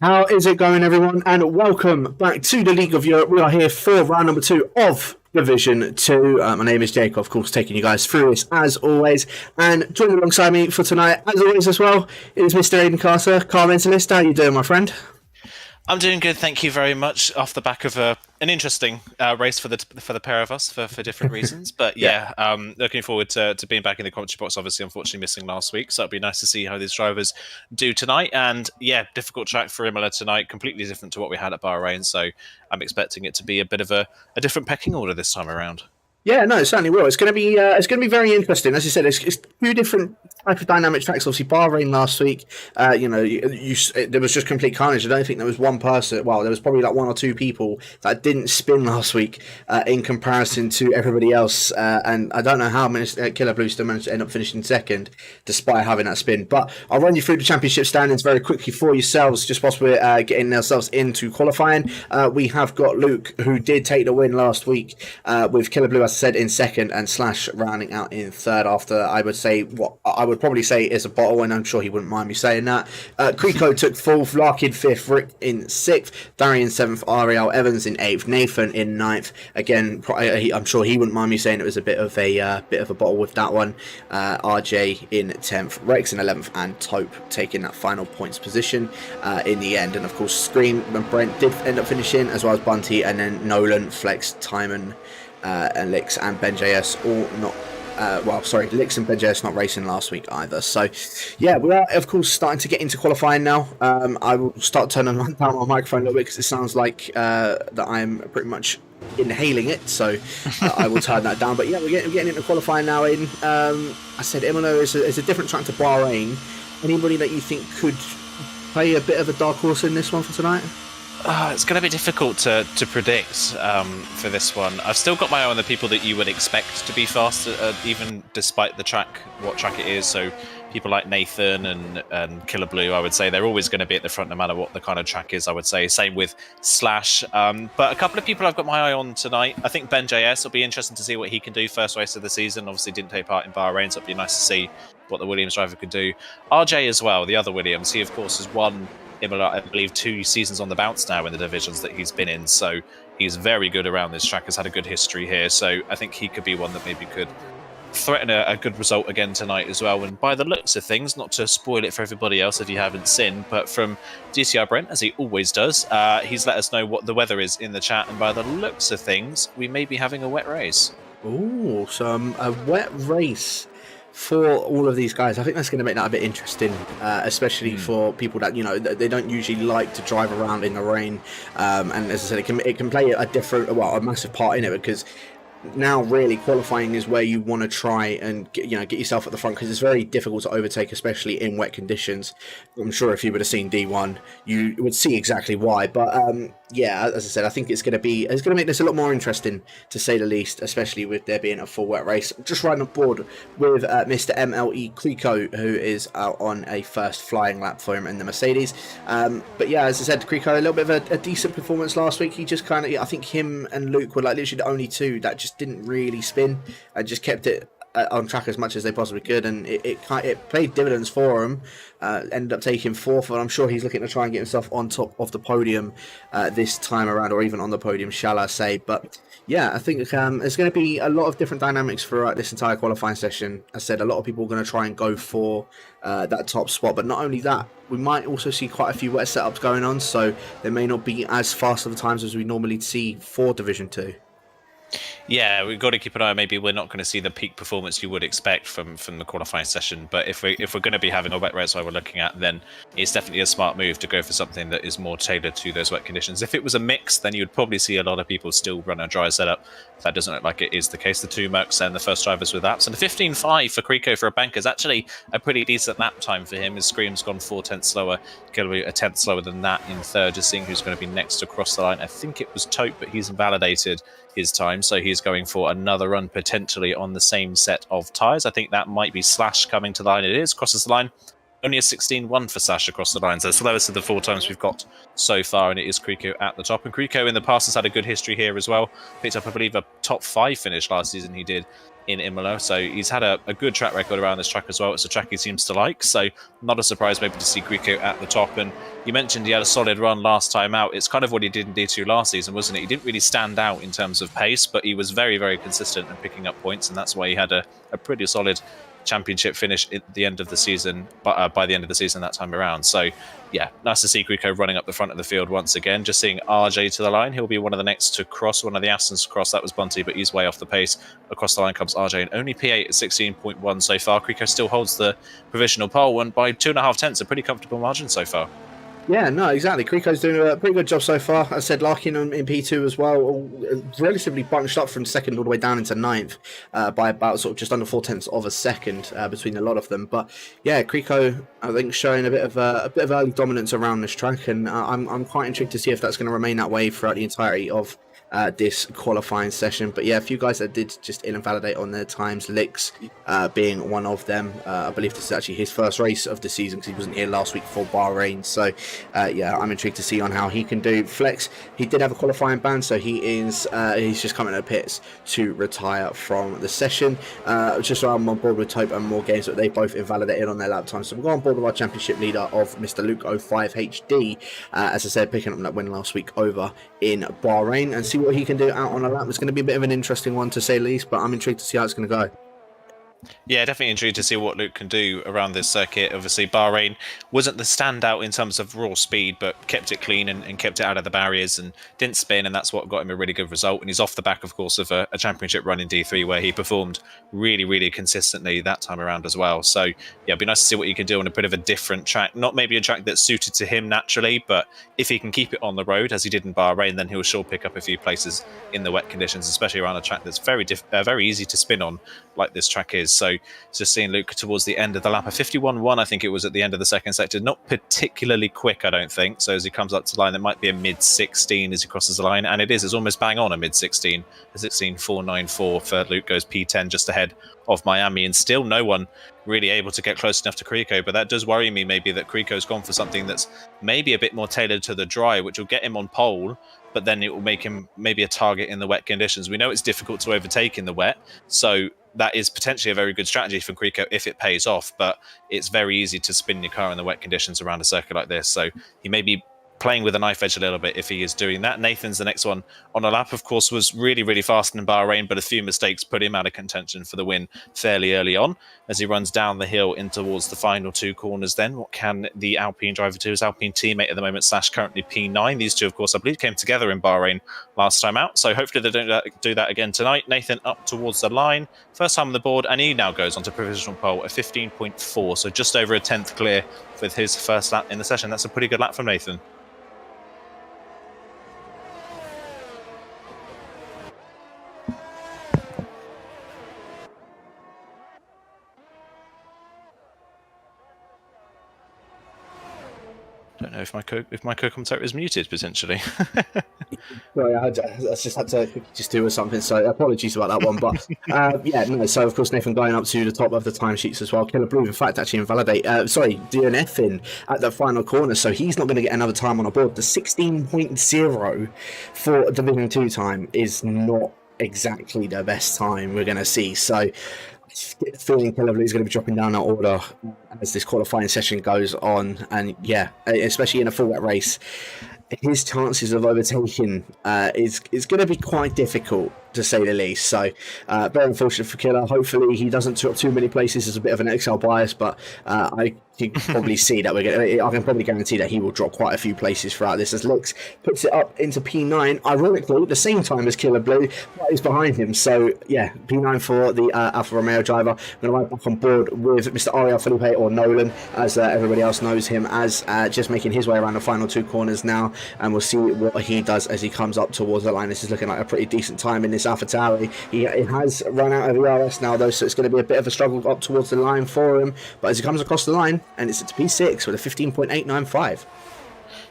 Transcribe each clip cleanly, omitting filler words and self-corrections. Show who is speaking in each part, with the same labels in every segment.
Speaker 1: How is it going, everyone? And welcome back to the League of Europe. We are here for round number 2 of Division 2. My name is Jake, of course, taking you guys through this as always. And joining alongside me for tonight, as always, as well, is Mr. Aidan Carter, car mentalist. How you doing, my friend?
Speaker 2: I'm doing good, thank you very much. Off the back of an interesting race for the pair of us for different reasons, but
Speaker 1: Yeah.
Speaker 2: yeah, looking forward to being back in the commentary box. Obviously, unfortunately, missing last week, so it'll be nice to see how these drivers do tonight. And yeah, difficult track for Imola tonight, completely different to what we had at Bahrain. So I'm expecting it to be a bit of a different pecking order this time around.
Speaker 1: Yeah, no, it certainly will. It's going to be very interesting. As you said, it's two different type of dynamic tracks. Obviously, Bahrain last week, there was just complete carnage. I don't think there was one person. Well, there was probably like one or two people that didn't spin last week in comparison to everybody else. And I don't know how Killer Blue still managed to end up finishing second despite having that spin. But I'll run you through the championship standings very quickly for yourselves, just whilst we're getting ourselves into qualifying. We have got Luke, who did take the win last week with Killer Blue, as I said, in second, and Slash rounding out in third after, I would say, what I would probably say is a bottle, and I'm sure he wouldn't mind me saying that. Creeko took fourth, Larkin fifth, Rick in sixth, Darian seventh, Ariel Evans in eighth, Nathan in ninth. Again, I'm sure he wouldn't mind me saying it was a bit of a bottle with that one. RJ in 10th, Rex in 11th, and Taupe taking that final points position in the end. And of course, Scream and Brent did end up finishing, as well as Bunty, and then Nolan, Flex, Timon, and Lix and Ben JS all not. Lix and Ben JS not racing last week either. So, yeah, we are of course starting to get into qualifying now. I will start turning down my microphone a little bit because it sounds like that I'm pretty much inhaling it. So I will turn that down. But yeah, we're getting into qualifying now. I said Imola is a different track to Bahrain. Anybody that you think could play a bit of a dark horse in this one for tonight?
Speaker 2: It's going to be difficult to predict for this one. I've still got my eye on the people that you would expect to be fast, even despite what track it is. So people like Nathan and Killer Blue, I would say they're always going to be at the front no matter what the kind of track is, I would say. Same with Slash. But a couple of people I've got my eye on tonight. I think Ben JS will be interesting to see what he can do first race of the season. Obviously didn't take part in Bahrain, so it'll be nice to see what the Williams driver could do. RJ as well, the other Williams, he of course has won Imola, I believe, 2 seasons on the bounce now in the divisions that he's been in. So he's very good around this track, has had a good history here. So I think he could be one that maybe could threaten a good result again tonight as well. And by the looks of things, not to spoil it for everybody else if you haven't seen, but from DCR Brent, as he always does, he's let us know what the weather is in the chat. And by the looks of things, we may be having a wet race.
Speaker 1: Ooh, a wet race for all of these guys. I think that's going to make that a bit interesting, especially for people that they don't usually like to drive around in the rain. And as I said, it can play a massive part in it, because now really qualifying is where you want to try and get yourself at the front, because it's very difficult to overtake, especially in wet conditions. I'm sure if you would have seen D1, you would see exactly why. But yeah, as I said, I think it's going to make this a lot more interesting, to say the least, especially with there being a full wet race. Just riding on board with Mr. MLE Creeko, who is out on a first flying lap for him in the Mercedes. But yeah, as I said, Creeko, a little bit of a decent performance last week. He just I think him and Luke were like literally the only two that just didn't really spin and just kept it on track as much as they possibly could, and it paid dividends for him. Ended up taking fourth, and I'm sure he's looking to try and get himself on top of the podium this time around, or even on the podium, shall I say. But yeah, I think there's going to be a lot of different dynamics throughout this entire qualifying session. As I said, a lot of people are going to try and go for that top spot, but not only that, we might also see quite a few wet setups going on, so there may not be as fast of the times as we normally see for Division 2.
Speaker 2: Yeah, we've got to keep an eye. Maybe we're not going to see the peak performance you would expect from the qualifying session. But if we're going to be having a wet race like we're looking at, then it's definitely a smart move to go for something that is more tailored to those wet conditions. If it was a mix, then you would probably see a lot of people still run a dry setup. That doesn't look like it is the case. The 2 Mercs and the first drivers with laps. And the 15.5 for Creeko for a banker is actually a pretty decent lap time for him. His Scream's gone 4/10 slower. Killer a 10th slower than that in third. Just seeing who's going to be next across the line. I think it was Taupe, but he's invalidated his time, so he's going for another run potentially on the same set of tyres. I think that might be Slash coming to the line. It is, crosses the line. only a 16-1 for Sash across the line. So it's the lowest of the 4 times we've got so far, and it is Kriko at the top. And Kriko in the past has had a good history here as well. Picked up, I believe, a top 5 finish last season he did in Imola. So he's had a good track record around this track as well. It's a track he seems to like. So not a surprise maybe to see Kriko at the top. And you mentioned he had a solid run last time out. It's kind of what he did in D2 last season, wasn't it? He didn't really stand out in terms of pace, but he was very, very consistent in picking up points. And that's why he had a pretty solid championship finish at the end of the season, by the end of the season that time around. So yeah, nice to see Kriko running up the front of the field once again. Just seeing RJ to the line. He'll be one of the next to cross, one of the Astons to cross. That was Bunty, but he's way off the pace. Across the line comes RJ, and only P8 at 16.1 so far. Kriko still holds the provisional pole, and by 2.5 tenths, a pretty comfortable margin so far.
Speaker 1: Yeah, no, exactly. Kriko's doing a pretty good job so far. As I said, Larkin in P2 as well, relatively bunched up from second all the way down into ninth by about sort of just under 4 tenths of a second between a lot of them. But yeah, Kriko, I think, showing a bit of early dominance around this track, and I'm quite intrigued to see if that's going to remain that way throughout the entirety of this qualifying session. But yeah, a few guys that did just invalidate on their times, Licks being one of them. I believe this is actually his first race of the season because he wasn't here last week for Bahrain. So yeah, I'm intrigued to see on how he can do. Flex, he did have a qualifying ban, so he's just coming to the pits to retire from the session. Just so I'm on board with Tope and more games that they both invalidated on their lap time. So we'll go on board with our championship leader of Mr. Luke 05 HD. As I said, picking up that win last week over in Bahrain, and see what he can do out on a lap. It's going to be a bit of an interesting one to say the least, but I'm intrigued to see how it's going to go.
Speaker 2: Yeah, definitely intrigued to see what Luke can do around this circuit. Obviously, Bahrain wasn't the standout in terms of raw speed, but kept it clean and kept it out of the barriers and didn't spin, and that's what got him a really good result. And he's off the back, of course, of a championship run in D3 where he performed really, really consistently that time around as well. So, yeah, it'd be nice to see what he can do on a bit of a different track. Not maybe a track that's suited to him naturally, but if he can keep it on the road, as he did in Bahrain, then he'll sure pick up a few places in the wet conditions, especially around a track that's very easy to spin on, like this track is. So just seeing Luke towards the end of the lap, a 51.1 I think it was at the end of the second sector, not particularly quick I don't think. So as he comes up to the line, there might be a mid-16 as he crosses the line, and it's almost bang on a mid-16, a 16.494 for Luke, goes P10 just ahead of Miami, and still no one really able to get close enough to Kriko. But that does worry me maybe that Kriko's gone for something that's maybe a bit more tailored to the dry, which will get him on pole, but then it will make him maybe a target in the wet conditions. We know it's difficult to overtake in the wet, so that is potentially a very good strategy for Kriko if it pays off, but it's very easy to spin your car in the wet conditions around a circuit like this. So he may be playing with a knife edge a little bit if he is doing that. Nathan's the next one on a lap, of course, was really, really fast in Bahrain, but a few mistakes put him out of contention for the win fairly early on as he runs down the hill in towards the final 2 corners. Then what can the Alpine driver do? His Alpine teammate at the moment, Sash, currently P9. These two, of course, I believe came together in Bahrain last time out, so hopefully they don't do that again tonight. Nathan up towards the line, first time on the board, and he now goes onto provisional pole at 15.4, so just over a tenth clear with his first lap in the session. That's a pretty good lap from Nathan. Don't know if my co-commentator is muted potentially.
Speaker 1: Sorry, I just had to do something, so apologies about that one. But yeah, no. So of course Nathan going up to the top of the timesheets as well. Killer Blue, in fact, actually invalidate. DNF in at the final corner, so he's not going to get another time on a board. The 16.0 for Division 2 time is not exactly the best time we're going to see. So feeling Killer Blue is going to be dropping down that order as this qualifying session goes on, and yeah, especially in a full wet race, his chances of overtaking is going to be quite difficult, to say the least. So very unfortunate for Killer. Hopefully he doesn't drop too many places. There's a bit of an XL bias, but I can probably see that I can probably guarantee that he will drop quite a few places throughout this as Lux puts it up into P9, ironically at the same time as Killer Blue, but is behind him. So yeah, P9 for the Alfa Romeo driver. I'm going to ride back on board with Mr. Ariel Felipe, or Nolan, as everybody else knows him as, just making his way around the final 2 corners now, and we'll see what he does as he comes up towards the line. This is looking like a pretty decent time in this AlphaTauri. He has run out of ERS now though, so it's going to be a bit of a struggle up towards the line for him, but as he comes across the line, and it's at P6 with a 15.895.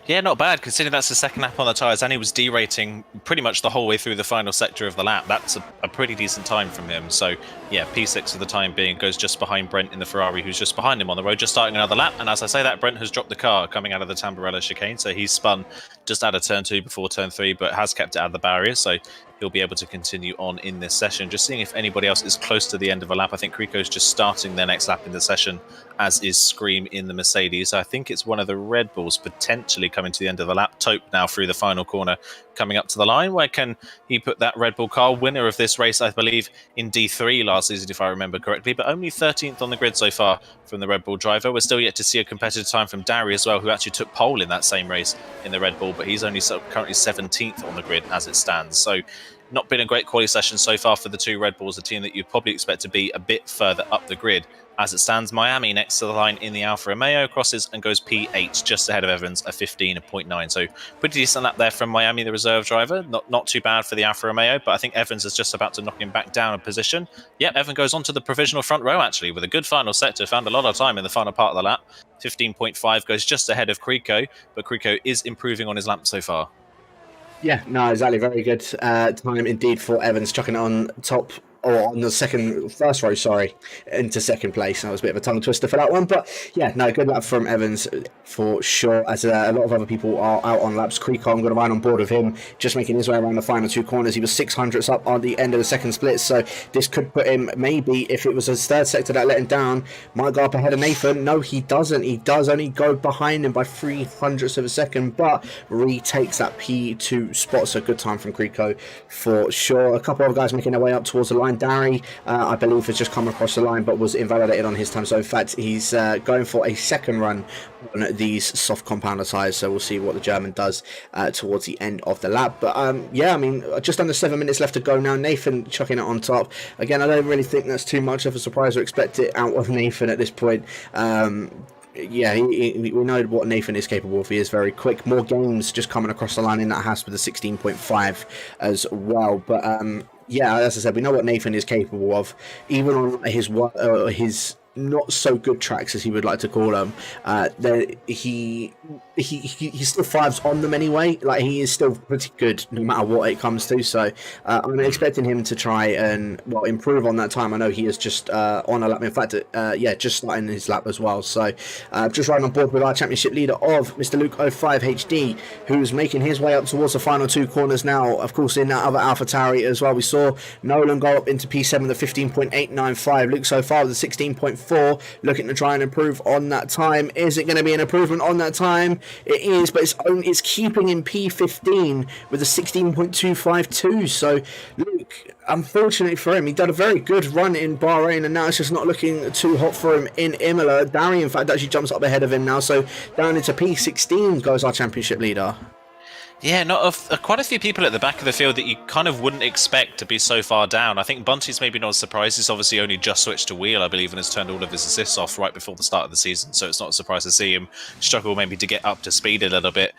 Speaker 2: Yeah, not bad, considering that's the second lap on the tyres, and he was derating pretty much the whole way through the final sector of the lap. That's a pretty decent time from him. So, yeah, P6 for the time being, goes just behind Brent in the Ferrari, who's just behind him on the road, just starting another lap. And as I say that, Brent has dropped the car coming out of the Tamburello chicane, so he's spun just out of turn 2 before turn 3, but has kept it out of the barriers, so he'll be able to continue on in this session. Just seeing if anybody else is close to the end of a lap. I think Rico's just starting their next lap in the session, as is Scream in the Mercedes. I think it's one of the Red Bulls potentially coming to the end of the lap. Taupe now through the final corner, coming up to the line. Where can he put that Red Bull car? Winner of this race, I believe, in D3 last season, if I remember correctly, but only 13th on the grid so far from the Red Bull driver. We're still yet to see a competitive time from Dari as well, who actually took pole in that same race in the Red Bull, but he's only currently 17th on the grid as it stands. So not been a great quality session so far for the two Red Bulls, a team that you'd probably expect to be a bit further up the grid. As it stands, Miami next to the line in the Alfa Romeo crosses and goes P8, just ahead of Evans, a 15.9. So pretty decent lap there from Miami, the reserve driver. Not too bad for the Alfa Romeo, but I think Evans is just about to knock him back down a position. Yep, Evan goes on to the provisional front row, actually, with a good final sector. Found a lot of time in the final part of the lap. 15.5 goes just ahead of Crico, but Crico is improving on his lap so far.
Speaker 1: Yeah, no, exactly. Very good time indeed for Evans, chucking it on top, or on the first row, sorry, into second place. That was a bit of a tongue twister for that one, but yeah, no, good lap from Evans for sure, as a lot of other people are out on laps. Creek, I'm going to ride on board with him, just making his way around the final two corners. He was 600ths up on the end of the second split, so this could put him, maybe, if it was his third sector that let him down, might go up ahead of Nathan. No, he doesn't. He does only go behind him by 300ths of a second, but retakes that P2 spot, so good time from Creeko for sure. A couple of guys making their way up towards the line. Dari, I believe, has just come across the line, but was invalidated on his time, so in fact, he's going for a second run on these soft compounder tyres, so we'll see what the German does towards the end of the lap. But yeah, I mean, just under 7 minutes left to go now. Nathan chucking it on top. Again, I don't really think that's too much of a surprise or expect it out of Nathan at this point. Yeah, we know what Nathan is capable of. He is very quick. More games just coming across the line in that Haas with a 16.5 as well. But yeah, as I said, we know what Nathan is capable of. Even on his not so good tracks, as he would like to call them, he still thrives on them anyway. Like, he is still pretty good no matter what it comes to. So I'm expecting him to try and improve on that time. I know he is just on a lap. In fact, yeah, just starting his lap as well. So just riding on board with our championship leader of Mr. Luke 05 HD, who's making his way up towards the final two corners now. Of course, in that other AlphaTauri as well, we saw Nolan go up into P7 with a 15.895. Luke so far with a 16.4, looking to try and improve on that time. Is it going to be an improvement on that time? It is, but it's keeping in P15 with a 16.252. So Luke, unfortunately for him, he did a very good run in Bahrain, and now it's just not looking too hot for him in Imola. Dari, in fact, actually jumps up ahead of him now, so down into P16 goes our championship leader.
Speaker 2: Yeah, quite a few people at the back of the field that you kind of wouldn't expect to be so far down. I think Bunty's maybe not a surprise. He's obviously only just switched to wheel, I believe, and has turned all of his assists off right before the start of the season, so it's not a surprise to see him struggle maybe to get up to speed a little bit.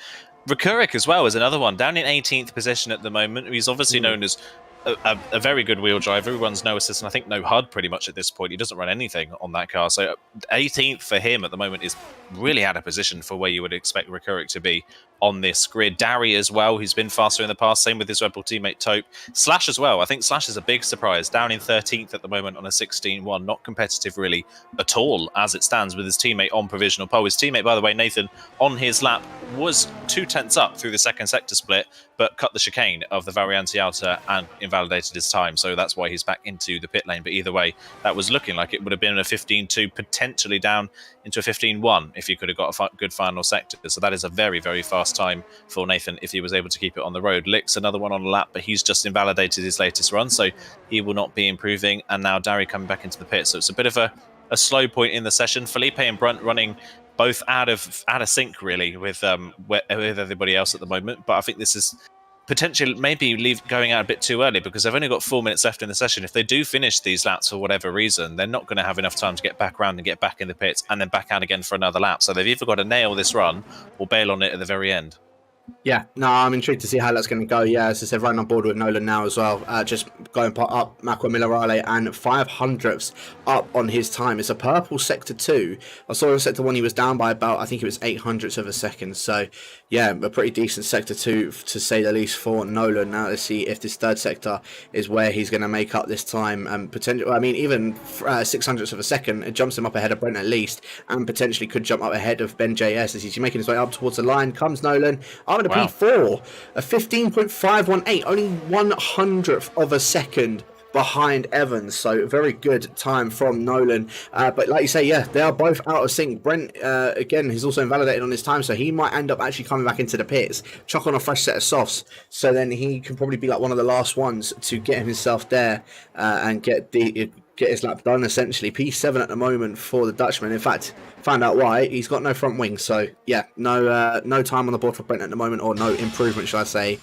Speaker 2: Rekurik as well is another one, down in 18th position at the moment. He's obviously known as a very good wheel driver who runs no assist and I think no HUD pretty much at this point. He doesn't run anything on that car. So 18th for him at the moment is really out of position for where you would expect Rekurik to be on this grid. Dari as well, who's been faster in the past, same with his Red Bull teammate Taupe. Slash as well, I think Slash is a big surprise, down in 13th at the moment on a 16.1, not competitive really at all as it stands with his teammate on provisional pole. His teammate, by the way, Nathan, on his lap was 2/10 up through the second sector split, but cut the chicane of the Variante Alta and invalidated his time, so that's why he's back into the pit lane. But either way, that was looking like it would have been a 15.2, potentially down into a 15.1 if you could have got a good final sector. So that is a very, very fast time for Nathan if he was able to keep it on the road. Lick's another one on the lap, but he's just invalidated his latest run, so he will not be improving. And now Dari coming back into the pit, so it's a bit of a slow point in the session. Felipe and Brunt running both out of sync really with everybody else at the moment, but I think this is potentially maybe going out a bit too early because they've only got 4 minutes left in the session. If they do finish these laps for whatever reason, they're not going to have enough time to get back around and get back in the pits and then back out again for another lap. So they've either got to nail this run or bail on it at the very end.
Speaker 1: Yeah, no, I'm intrigued to see how that's going to go. Yeah, as I said, right on board with Nolan now as well. Just going up Marco Milarale and 500ths up on his time. It's a purple sector 2. I saw in sector 1 he was down by about, I think it was 800ths of a second. So, yeah, a pretty decent sector 2 to say the least for Nolan. Now let's see if this third sector is where he's going to make up this time. And potentially, I mean, even 600ths of a second, it jumps him up ahead of Brent at least, and potentially could jump up ahead of Ben JS as he's making his way up towards the line. Comes Nolan. I'm going to P4, a 15.518, only 100th of a second behind Evans, so very good time from Nolan. But like you say, yeah, they are both out of sync. Brent, again, he's also invalidated on his time, so he might end up actually coming back into the pits, chuck on a fresh set of softs, so then he can probably be like one of the last ones to get himself there and get his lap done, essentially. P7 at the moment for the Dutchman. In fact, found out why. He's got no front wing. So, yeah, no time on the board for Brent at the moment, or no improvement, shall I say,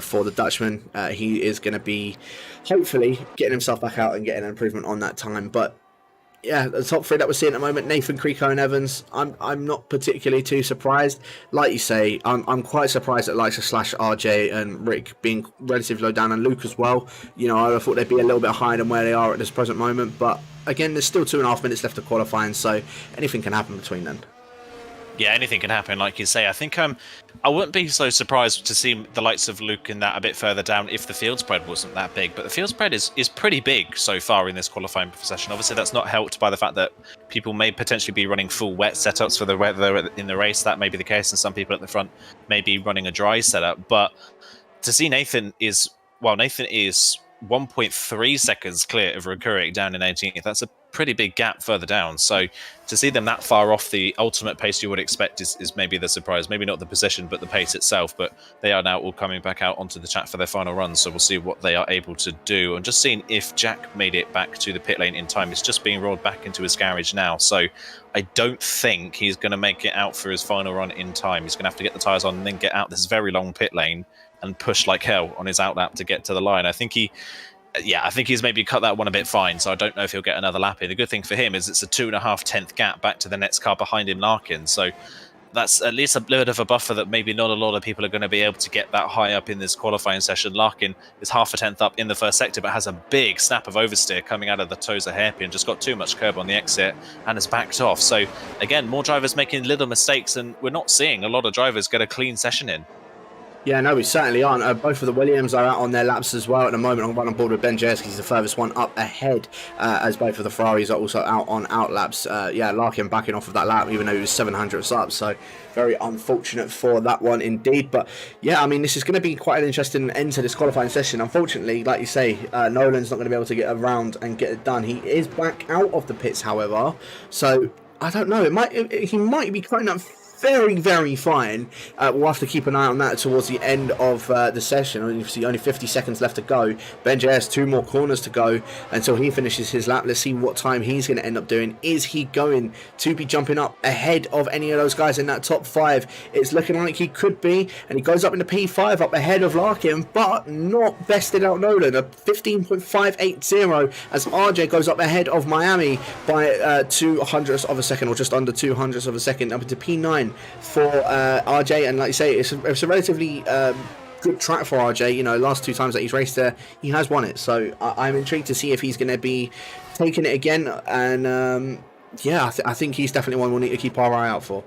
Speaker 1: for the Dutchman. He is going to be, hopefully, getting himself back out and getting an improvement on that time. But, yeah, the top three that we're seeing at the moment, Nathan, Creco and Evans, I'm not particularly too surprised. Like you say, I'm quite surprised at likes of Slash, RJ and Rick being relatively low down, and Luke as well. You know, I thought they'd be a little bit higher than where they are at this present moment, but again, there's still 2.5 minutes left of qualifying, so anything can happen between then.
Speaker 2: Yeah, anything can happen, like you say. I think I wouldn't be so surprised to see the likes of Luke in that a bit further down if the field spread wasn't that big. But the field spread is pretty big so far in this qualifying session. Obviously, that's not helped by the fact that people may potentially be running full wet setups for the weather in the race. That may be the case, and some people at the front may be running a dry setup. But to see Nathan is 1.3 seconds clear of Rekurik down in 18th. That's a pretty big gap further down. So to see them that far off the ultimate pace you would expect is maybe the surprise. Maybe not the position, but the pace itself. But they are now all coming back out onto the track for their final run. So we'll see what they are able to do. I'm just seeing if Jack made it back to the pit lane in time. It's just being rolled back into his garage now. So I don't think he's going to make it out for his final run in time. He's going to have to get the tyres on and then get out this very long pit lane and push like hell on his outlap to get to the line. I think he's maybe cut that one a bit fine, so I don't know if he'll get another lap in. The good thing for him is it's a 2.5 tenth gap back to the next car behind him, Larkin. So that's at least a bit of a buffer that maybe not a lot of people are going to be able to get that high up in this qualifying session. Larkin is 0.5 tenth up in the first sector, but has a big snap of oversteer coming out of the Tozer hairpin, just got too much curb on the exit and has backed off. So again, more drivers making little mistakes, and we're not seeing a lot of drivers get a clean session in.
Speaker 1: Yeah, no, we certainly aren't. Both of the Williams are out on their laps as well at the moment. I'm right on board with Ben JS. He's the furthest one up ahead, as both of the Ferraris are also out on out laps. Yeah, Larkin backing off of that lap, even though he was 700ths up. So very unfortunate for that one indeed. But yeah, I mean, this is going to be quite an interesting end to this qualifying session. Unfortunately, like you say, Nolan's not going to be able to get around and get it done. He is back out of the pits, however. So I don't know. He might be cutting up very, very fine. We'll have to keep an eye on that towards the end of the session. Obviously, only 50 seconds left to go. Ben JS, 2 more corners to go until he finishes his lap. Let's see what time he's going to end up doing. Is he going to be jumping up ahead of any of those guys in that top 5? It's looking like he could be, and he goes up into P5 up ahead of Larkin, but not bested out Nolan. A 15.580 as RJ goes up ahead of Miami by 200ths of a second, or just under 200ths of a second, up into P9 for RJ. And like you say, it's a relatively good track for RJ. You know, last 2 times that he's raced there, he has won it. So I'm intrigued to see if he's going to be taking it again. And yeah, I think he's definitely one we'll need to keep our eye out for.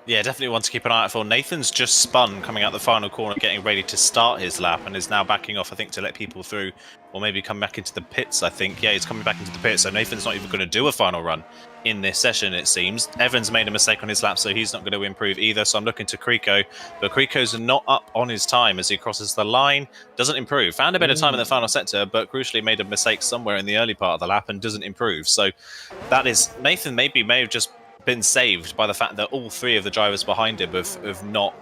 Speaker 2: Yeah, definitely one to keep an eye out for. Nathan's just spun coming out the final corner, getting ready to start his lap, and is now backing off, I think, to let people through, or maybe come back into the pits, I think. Yeah, he's coming back into the pits, so Nathan's not even going to do a final run in this session, it seems. Evans made a mistake on his lap, so he's not going to improve either, so I'm looking to Creco, but Creco's not up on his time as he crosses the line. Doesn't improve. Found a bit of time in the final sector, but crucially made a mistake somewhere in the early part of the lap and doesn't improve. So that is, Nathan may have just been saved by the fact that all 3 of the drivers behind him have not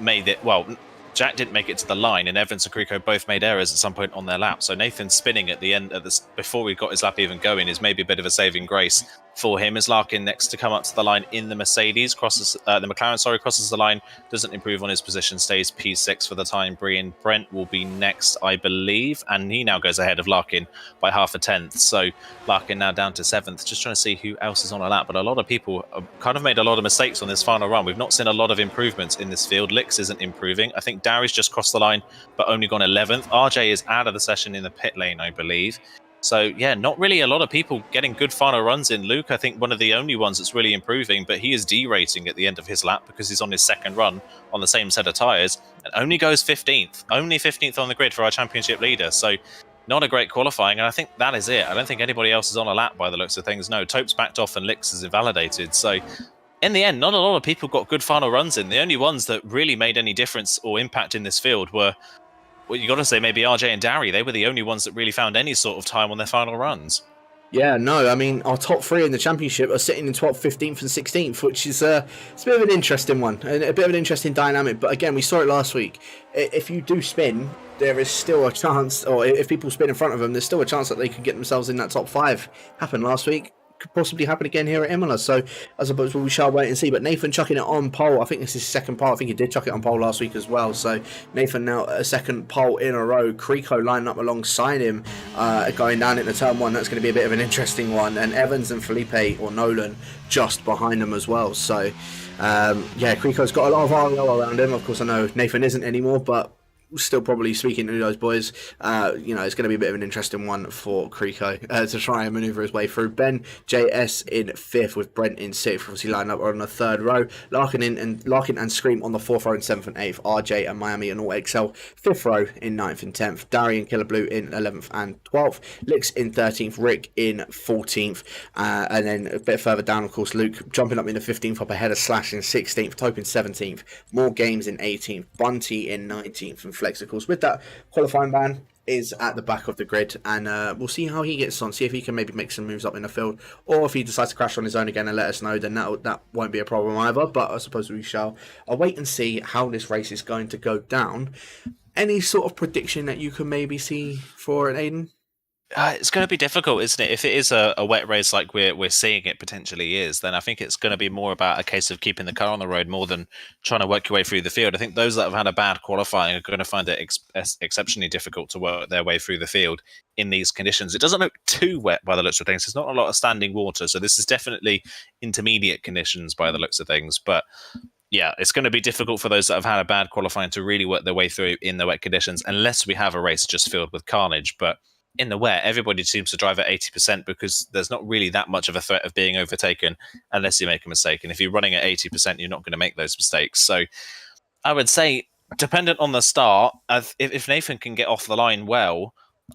Speaker 2: made it. Well, Jack didn't make it to the line, and Evans and Creco both made errors at some point on their lap. So Nathan spinning at the end of this before we got his lap even going is maybe a bit of a saving grace for him as Larkin next to come up to the line in the Mercedes, crosses the McLaren, crosses the line, doesn't improve on his position, stays P6 for the time being. Brent will be next, I believe, and he now goes ahead of Larkin by half a tenth. So Larkin now down to 7th. Just trying to see who else is on a lap, but a lot of people have kind of made a lot of mistakes on this final run. We've not seen a lot of improvements in this field. Lix isn't improving. I think Darius just crossed the line, but only gone 11th. RJ is out of the session in the pit lane, I believe. So, yeah, not really a lot of people getting good final runs in. Luke, I think one of the only ones that's really improving, but he is derating at the end of his lap because he's on his second run on the same set of tyres and only goes 15th. Only 15th on the grid for our championship leader. So, not a great qualifying, and I think that is it. I don't think anybody else is on a lap by the looks of things. No, Tope's backed off and Lix is invalidated. So, in the end, not a lot of people got good final runs in. The only ones that really made any difference or impact in this field were, well, you got to say maybe RJ and Dari. They were the only ones that really found any sort of time on their final runs.
Speaker 1: Yeah, no, I mean, our top 3 in the championship are sitting in 12th, 15th and 16th, which is it's a bit of an interesting one, and a bit of an interesting dynamic. But again, we saw it last week. If you do spin, there is still a chance, or if people spin in front of them, there's still a chance that they could get themselves in that top 5. Happened last week. Could possibly happen again here at Imola. So I suppose we shall wait and see. But Nathan chucking it on pole. I think this is his second pole. I think he did chuck it on pole last week as well. So Nathan now a second pole in a row. Creco lining up alongside him, going down into turn 1. That's going to be a bit of an interesting one. And Evans and Felipe or Nolan just behind them as well. So yeah, Creco's got a lot of RL around him. Of course, I know Nathan isn't anymore, but still probably speaking to those boys, you know, it's going to be a bit of an interesting one for Creco to try and manoeuvre his way through. Ben JS in 5th with Brent in 6th, obviously lined up on the 3rd row. Larkin and Scream on the 4th row in 7th and 8th. RJ and Miami and All Excel 5th row in 9th and 10th. Dari and Killer Blue in 11th and 12th. Lix in 13th. Rick in 14th. And then a bit further down, of course, Luke jumping up in the 15th, up ahead of Slash in 16th. Tope in 17th. More Games in 18th. Bunty in 19th. And Flex, of course, with that qualifying ban, is at the back of the grid, and we'll see how he gets on, see if he can maybe make some moves up in the field, or if he decides to crash on his own again and let us know, then that won't be a problem either. But I suppose we shall wait and see how this race is going to go down. Any sort of prediction that you can maybe see for it, Aiden?
Speaker 2: It's going to be difficult, isn't it? If it is a wet race like we're seeing it potentially is, then I think it's going to be more about a case of keeping the car on the road more than trying to work your way through the field. I think those that have had a bad qualifying are going to find it exceptionally difficult to work their way through the field in these conditions. It doesn't look too wet by the looks of things. There's not a lot of standing water, so this is definitely intermediate conditions by the looks of things. But yeah, it's going to be difficult for those that have had a bad qualifying to really work their way through in the wet conditions, unless we have a race just filled with carnage. But in the wet, everybody seems to drive at 80% because there's not really that much of a threat of being overtaken unless you make a mistake. And if you're running at 80%, you're not going to make those mistakes. So I would say, dependent on the start, if Nathan can get off the line well,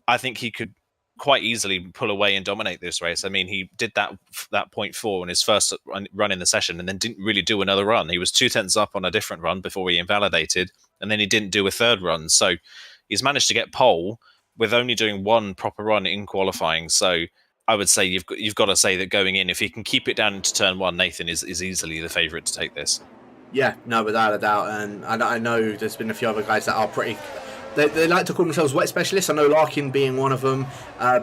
Speaker 2: I think he could quite easily pull away and dominate this race. I mean, he did that 0.4 in his first run in the session and then didn't really do another run. He was 2/10 up on a different run before he invalidated, and then he didn't do a third run. So he's managed to get pole with only doing one proper run in qualifying. So I would say you've got to say that going in, if he can keep it down into turn 1, Nathan is easily the favourite to take this.
Speaker 1: Yeah, no, without a doubt. And I know there's been a few other guys that are pretty... They like to call themselves wet specialists. I know Larkin being one of them.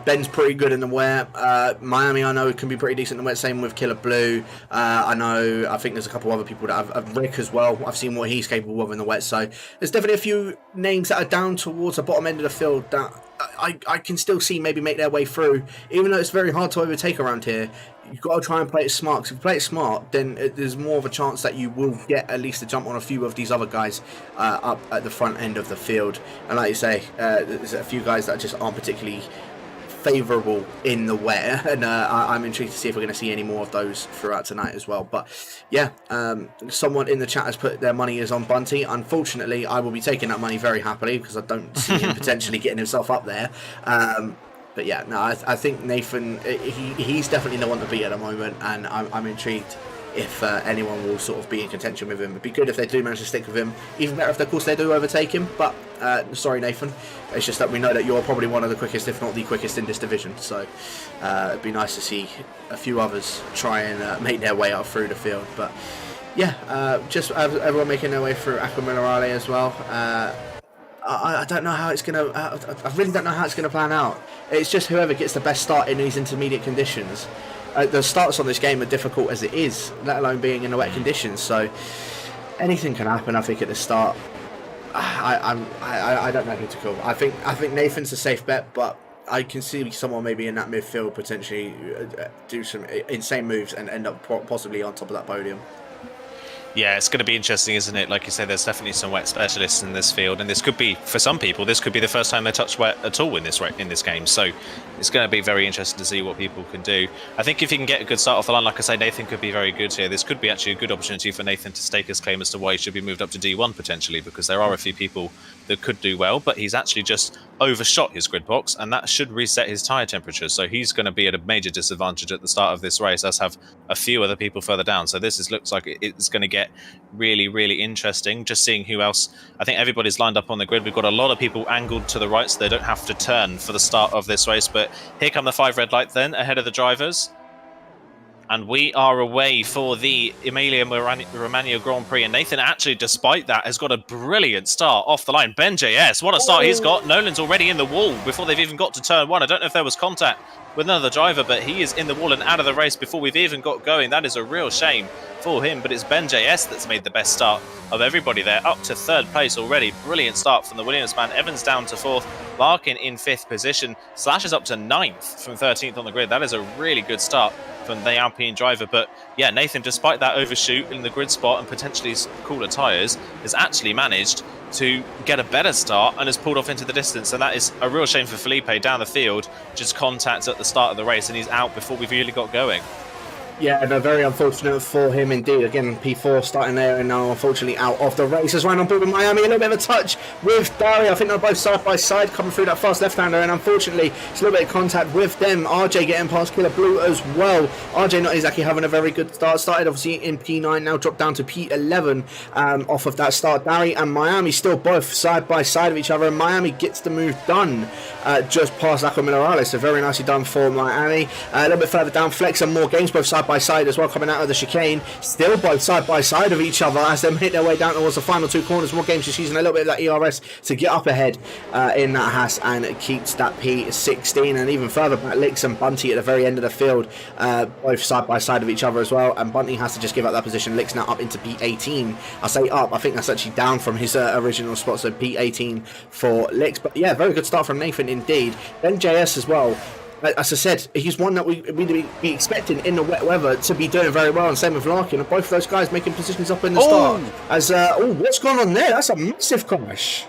Speaker 1: Ben's pretty good in the wet. Miami, I know, can be pretty decent in the wet. Same with Killer Blue. I think there's a couple other people that have Rick as well. I've seen what he's capable of in the wet. So there's definitely a few names that are down towards the bottom end of the field that I can still see maybe make their way through. Even though it's very hard to overtake around here, you've got to try and play it smart. Because if you play it smart, then there's more of a chance that you will get at least a jump on a few of these other guys up at the front end of the field. And like you say, there's a few guys that just aren't particularly favourable in the wet, and I'm intrigued to see if we're going to see any more of those throughout tonight as well. But yeah, someone in the chat has put their money is on Bunty. Unfortunately, I will be taking that money very happily because I don't see him potentially getting himself up there. But yeah, no, I think Nathan, he's definitely the one to beat at the moment, and I'm intrigued if anyone will sort of be in contention with him. It'd be good if they do manage to stick with him. Even better if, of course, they do overtake him. But sorry, Nathan. It's just that we know that you're probably one of the quickest, if not the quickest, in this division. So it'd be nice to see a few others try and make their way up through the field. But yeah, just everyone making their way through Aqua Minerale as well. I don't know how it's going to... I really don't know how it's going to plan out. It's just whoever gets the best start in these intermediate conditions the starts on this game are difficult as it is, let alone being in the wet conditions. So anything can happen. I think at the start, I don't know who to call. I think Nathan's a safe bet, but I can see someone maybe in that midfield potentially do some insane moves and end up possibly on top of that podium.
Speaker 2: Yeah, it's going to be interesting, isn't it? Like you say, there's definitely some wet specialists in this field, and this could be, for some people, this could be the first time they touch wet at all in this game. So it's going to be very interesting to see what people can do. I think if you can get a good start off the line, like I say, Nathan could be very good here. This could be actually a good opportunity for Nathan to stake his claim as to why he should be moved up to D1 potentially, because there are a few people that could do well, but he's actually just overshot his grid box, and that should reset his tyre temperature. So he's going to be at a major disadvantage at the start of this race, as have a few other people further down. So this looks like it's going to get really, really interesting. Just seeing who else. I think everybody's lined up on the grid. We've got a lot of people angled to the right, so they don't have to turn for the start of this race. But here come the 5 red lights then, ahead of the drivers. And we are away for the Emilia-Romagna Grand Prix. And Nathan, actually, despite that, has got a brilliant start off the line. Ben JS, what a start he's got. Nolan's already in the wall before they've even got to turn 1. I don't know if there was contact with another driver, but he is in the wall and out of the race before we've even got going. That is a real shame for him, but it's Ben JS that's made the best start of everybody there, up to 3rd place already. Brilliant start from the Williams man. Evans down to 4th, Larkin in 5th position. Slash is up to 9th from 13th on the grid. That is a really good start from the Alpine driver. But yeah, Nathan, despite that overshoot in the grid spot and potentially cooler tyres, has actually managed to get a better start and has pulled off into the distance. And that is a real shame for Felipe down the field. Just contact at the start of the race and he's out before we've really got going.
Speaker 1: Yeah, no, very unfortunate for him indeed. Again, P4 starting there and now unfortunately out of the race. As Ryan on board with Miami, a little bit of a touch with Dari. I think they're both side by side coming through that fast left-hander, and unfortunately it's a little bit of contact with them. RJ getting past Killer Blue as well. RJ not exactly having a very good start. Started obviously in P9, now dropped down to P11 off of that start. Dari and Miami still both side by side of each other, and Miami gets the move done just past Aqua Minerales. So very nicely done for Miami. A little bit further down, Flex and more games both side by side as well, coming out of the chicane, still both side by side of each other as they make their way down towards the final 2 corners. More games just using a little bit of that ERS to get up ahead in that Haas and keeps that P16, and even further back Licks and Bunty at the very end of the field, both side by side of each other as well, and Bunty has to just give up that position. Licks now up into P18. I say up, I think that's actually down from his original spot, so P18 for Licks. But yeah, very good start from Nathan indeed. Then JS as well. As I said, he's one that we'd be expecting in the wet weather to be doing very well, and same with Larkin. And both of those guys making positions up in the start. As what's going on there? That's a massive crash.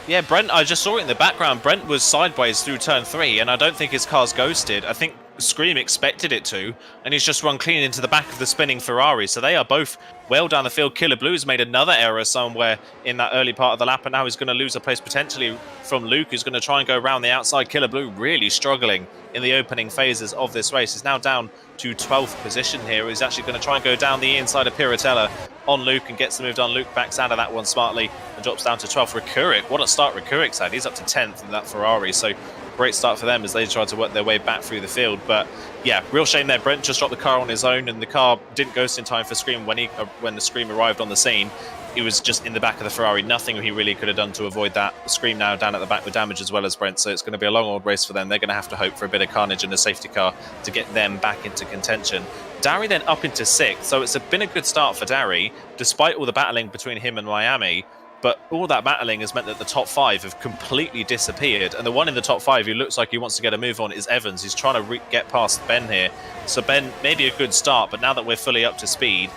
Speaker 2: Yeah, Brent, I just saw it in the background. Brent was sideways through turn 3, and I don't think his car's ghosted. I think Scream expected it to, and he's just run clean into the back of the spinning Ferrari. So they are both well down the field. Killer Blue's made another error somewhere in that early part of the lap, and now he's going to lose a place potentially from Luke, who's going to try and go around the outside. Killer Blue really struggling in the opening phases of this race. He's now down to 12th position here. He's actually going to try and go down the inside of Piratella on Luke and gets the move done. Luke backs out of that one smartly and drops down to 12th. Rikurik, what a start Rikurik's had. He's up to 10th in that Ferrari, so great start for them as they try to work their way back through the field. But yeah, real shame there. Brent just dropped the car on his own, and the car didn't ghost in time for Scream when the Scream arrived on the scene. He was just in the back of the Ferrari. Nothing he really could have done to avoid that. Scream now down at the back with damage as well as Brent, so it's going to be a long old race for them. They're going to have to hope for a bit of carnage in the safety car to get them back into contention. Dari then up into 6th, so it's been a good start for Dari, despite all the battling between him and Miami. But all that battling has meant that the top 5 have completely disappeared. And the one in the top 5 who looks like he wants to get a move on is Evans. He's trying to get past Ben here. So Ben, maybe a good start, but now that we're fully up to speed,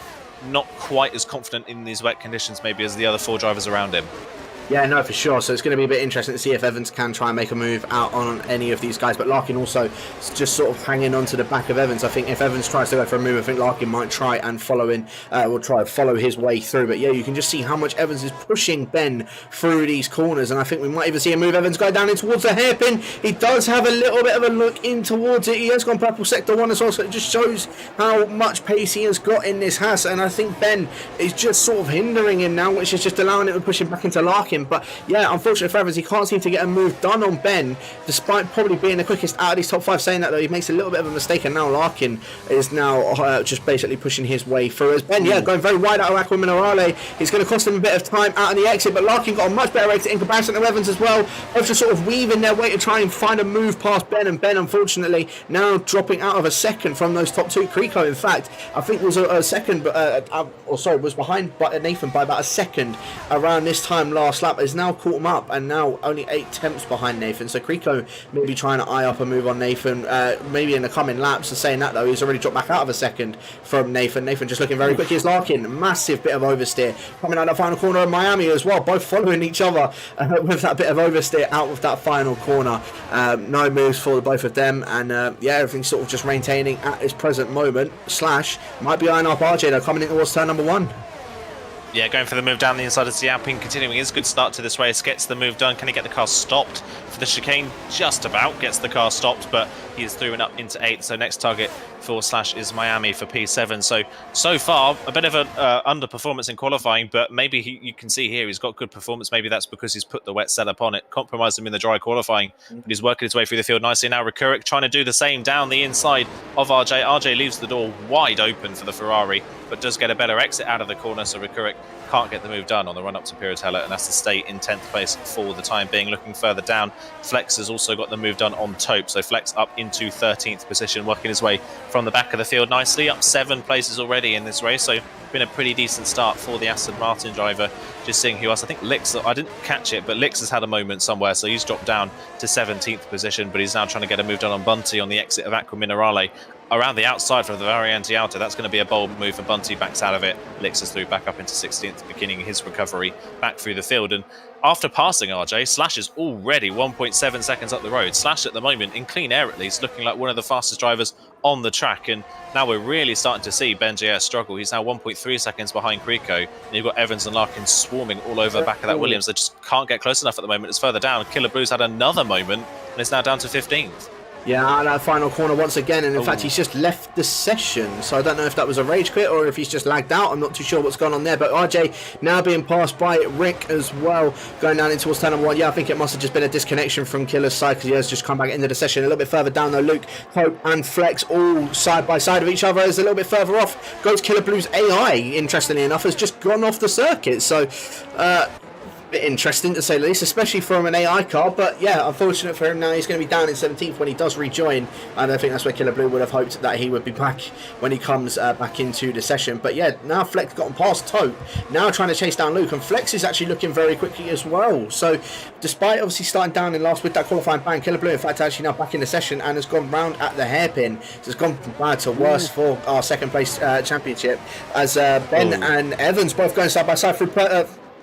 Speaker 2: not quite as confident in these wet conditions maybe as the other 4 drivers around him.
Speaker 1: Yeah, no, for sure. So it's going to be a bit interesting to see if Evans can try and make a move out on any of these guys. But Larkin also just sort of hanging on to the back of Evans. I think if Evans tries to go for a move, I think Larkin might try and follow his way through. But yeah, you can just see how much Evans is pushing Ben through these corners. And I think we might even see a move Evans go down in towards the hairpin. He does have a little bit of a look in towards it. He has gone purple sector 1 as well. So it just shows how much pace he has got in this Haas. And I think Ben is just sort of hindering him now, which is just allowing it to push him back into Larkin. Larkin. But yeah, unfortunately for Evans, he can't seem to get a move done on Ben, despite probably being the quickest out of these top 5. Saying that though, he makes a little bit of a mistake, and now Larkin is now just basically pushing his way through. As Ben, going very wide out of Aqua Minerale. It's going to cost him a bit of time out on the exit, but Larkin got a much better exit in comparison to Evans as well. Both just sort of weaving their way to try and find a move past Ben, and Ben unfortunately now dropping out of a second from those top 2. Creeko, in fact, I think was a second, was behind Nathan by about a second around this time last lap. Has now caught him up, and now only 8 tenths behind Nathan. So Creeko maybe trying to eye up a move on Nathan, maybe in the coming laps. And saying that though, he's already dropped back out of a second from Nathan. Nathan just looking very quick. Here's Larkin, massive bit of oversteer coming out of the final corner of Miami as well, both following each other with that bit of oversteer out of that final corner. No moves for both of them, and everything's sort of just maintaining at this present moment. Slash might be eyeing up RJ though, coming in towards turn number 1.
Speaker 2: Yeah, going for the move down the inside of Alpine, continuing his good start to this race, gets the move done. Can he get the car stopped for the chicane? Just about gets the car stopped, but he is through and up into 8th. So next target for Slash is Miami for P7. So far, a bit of an underperformance in qualifying, but maybe you can see here he's got good performance. Maybe that's because he's put the wet setup on it, compromised him in the dry qualifying, but he's working his way through the field nicely. Now Rekurik trying to do the same down the inside of RJ. RJ leaves the door wide open for the Ferrari, but does get a better exit out of the corner, so Rekurik can't get the move done on the run up to Piratella, and that's to stay in 10th place for the time being. Looking further down, Flex has also got the move done on Taupe, so Flex up into 13th position, working his way from the back of the field nicely, up 7 places already in this race, so been a pretty decent start for the Aston Martin driver. Just seeing who else, I think Lix, I didn't catch it, but Lix has had a moment somewhere, so he's dropped down to 17th position, but he's now trying to get a move done on Bunty on the exit of Aqua Minerale. Around the outside for the Variante Alta, that's going to be a bold move, and Bunty backs out of it. Lix is through back up into 16th, beginning his recovery back through the field. And after passing RJ, Slash is already 1.7 seconds up the road. Slash at the moment, in clean air at least, looking like one of the fastest drivers on the track. And now we're really starting to see Ben JS struggle. He's now 1.3 seconds behind Creeko. And you've got Evans and Larkin swarming all over the back of that Williams. They just can't get close enough at the moment. It's further down. Killer Blue's had another moment and is now down to 15th.
Speaker 1: Yeah, that final corner once again, and in fact he's just left the session, so I don't know if that was a rage quit or if he's just lagged out. I'm not too sure what's going on there, but RJ now being passed by Rick as well, going down in towards turn number 1. Yeah, I think it must have just been a disconnection from Killer's side, because he has just come back into the session. A little bit further down though, Luke, Hope and Flex all side by side of each other. Is a little bit further off goes Killer Blue's AI, interestingly enough, has just gone off the circuit, so bit interesting to say the least, especially from an AI car. But yeah, unfortunate for him, now he's going to be down in 17th when he does rejoin, and I think that's where Killer Blue would have hoped that he would be back when he comes back into the session. But yeah, now Flex gotten past Taupe, now trying to chase down Luke, and Flex is actually looking very quickly as well. So despite obviously starting down in last with that qualifying bang, Killer Blue in fact actually now back in the session and has gone round at the hairpin. So it's gone from bad to worse for our second place championship, as Ben and Evans both going side by side through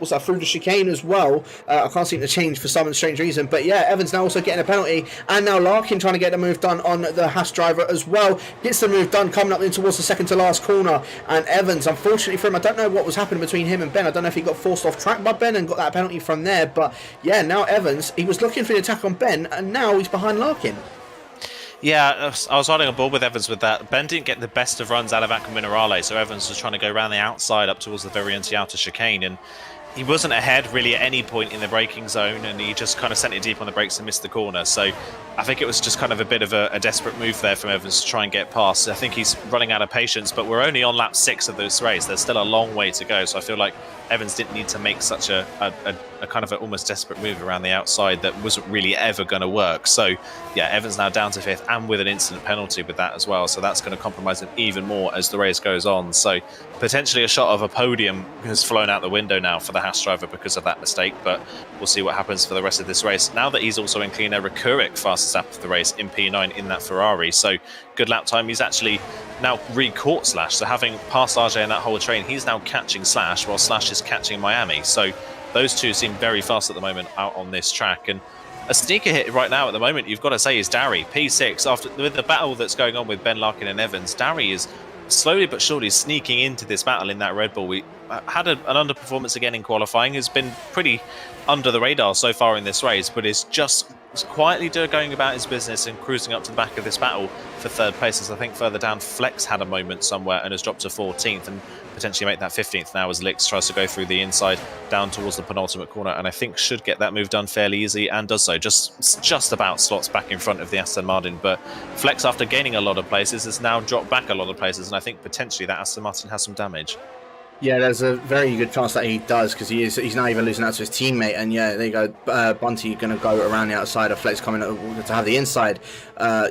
Speaker 1: through the chicane as well. I can't seem to change for some strange reason, but yeah, Evans now also getting a penalty, and now Larkin trying to get the move done on the Haas driver as well. Gets the move done coming up in towards the second to last corner, and Evans, unfortunately for him, I don't know what was happening between him and Ben. I don't know if he got forced off track by Ben and got that penalty from there, but yeah, now Evans, he was looking for the attack on Ben, and now he's behind Larkin.
Speaker 2: Yeah, I was riding on board with Evans with that. Ben didn't get the best of runs out of Aqua Minerale, so Evans was trying to go around the outside up towards the Variante Alta chicane, and he wasn't ahead really at any point in the braking zone, and he just kind of sent it deep on the brakes and missed the corner. So I think it was just kind of a bit of a desperate move there from Evans to try and get past. I think he's running out of patience, but we're only on lap 6 of this race. There's still a long way to go, so I feel like Evans didn't need to make such a kind of an almost desperate move around the outside that wasn't really ever going to work. So yeah, Evans now down to 5th and with an instant penalty with that as well, so that's going to compromise him even more as the race goes on. So potentially a shot of a podium has flown out the window now for the Haas driver because of that mistake, but we'll see what happens for the rest of this race. Now that he's also in clean air, Rekurik fastest lap of the race in P9 in that Ferrari, so good lap time. He's actually now re-caught Slash, so having passed RJ in that whole train, he's now catching Slash while Slash is catching Miami. So those two seem very fast at the moment out on this track. And a sneaker hit right now at the moment, you've got to say, is Dari. P6, after with the battle that's going on with Ben Larkin and Evans, Dari is slowly but surely sneaking into this battle in that Red Bull. We had an underperformance again in qualifying, has been pretty under the radar so far in this race, but is just quietly going about his business and cruising up to the back of this battle for third place. As I think further down, Flex had a moment somewhere and has dropped to 14th and potentially make that 15th now as Lix tries to go through the inside down towards the penultimate corner, and I think should get that move done fairly easy and does so. Just about slots back in front of the Aston Martin, but Flex, after gaining a lot of places, has now dropped back a lot of places, and I think potentially that Aston Martin has some damage.
Speaker 1: Yeah, there's a very good chance that he does, because he's now even losing out to his teammate. And yeah, there you go. Bunty going to go around the outside of Flex, coming to have the inside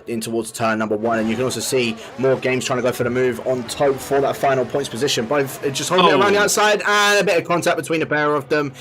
Speaker 1: in towards turn number 1. And you can also see more games trying to go for the move on top for that final points position. Both just holding it around the outside, and a bit of contact between the pair of them.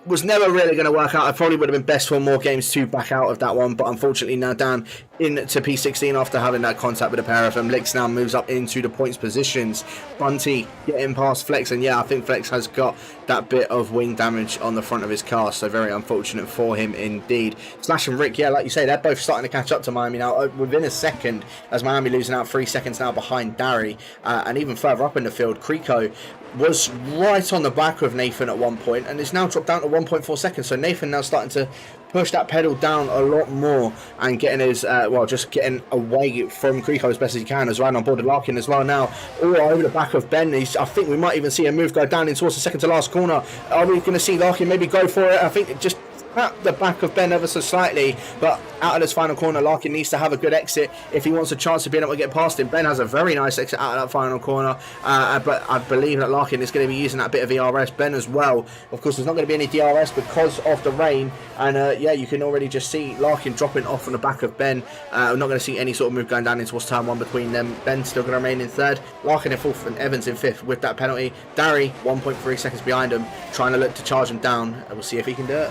Speaker 1: Was never really going to work out. I probably would have been best for more games to back out of that one, but unfortunately now down into P16 after having that contact with a pair of them. Lix now moves up into the points positions. Bunty getting past Flex, and yeah, I think Flex has got that bit of wing damage on the front of his car, so very unfortunate for him indeed. Slash and Rick, yeah, like you say, they're both starting to catch up to Miami now within a second, as Miami losing out 3 seconds now behind Dari, and even further up in the field, Creco was right on the back of Nathan at one point, and it's now dropped down to 1.4 seconds. So Nathan now starting to push that pedal down a lot more and getting his, just getting away from Creco as best as he can, as right on board of Larkin as well now, all over the back of Ben. I think we might even see a move go down in towards the second to last corner. Are we going to see Larkin maybe go for it? I think it just at the back of Ben ever so slightly, but out of this final corner, Larkin needs to have a good exit if he wants a chance of being able to get past him. Ben has a very nice exit out of that final corner, but I believe that Larkin is going to be using that bit of ERS. Ben as well. Of course, there's not going to be any DRS because of the rain, and yeah, you can already just see Larkin dropping off on the back of Ben. We're not going to see any sort of move going down into towards turn 1 between them. Ben's still going to remain in third, Larkin in fourth, and Evans in fifth with that penalty. Dari 1.3 seconds behind him, trying to look to charge him down, and we'll see if he can do it.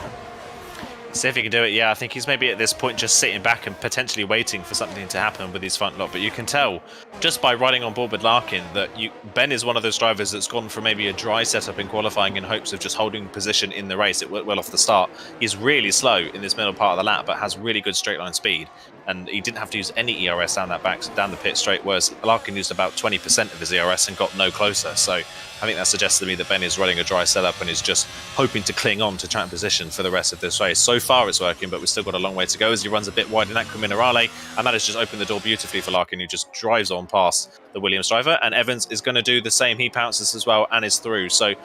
Speaker 2: See if he can do it. Yeah, I think he's maybe at this point just sitting back and potentially waiting for something to happen with his front lot. But you can tell just by riding on board with Larkin that Ben is one of those drivers that's gone for maybe a dry setup in qualifying in hopes of just holding position in the race. It worked well off the start. He's really slow in this middle part of the lap, but has really good straight line speed. And he didn't have to use any ERS down the pit straight, whereas Larkin used about 20% of his ERS and got no closer. So I think that suggests to me that Ben is running a dry setup and is just hoping to cling on to track position for the rest of this race. So far it's working, but we've still got a long way to go as he runs a bit wide in Aqua Minerale, and that has just opened the door beautifully for Larkin, who just drives on past the Williams driver. And Evans is going to do the same. He pounces as well and is through. So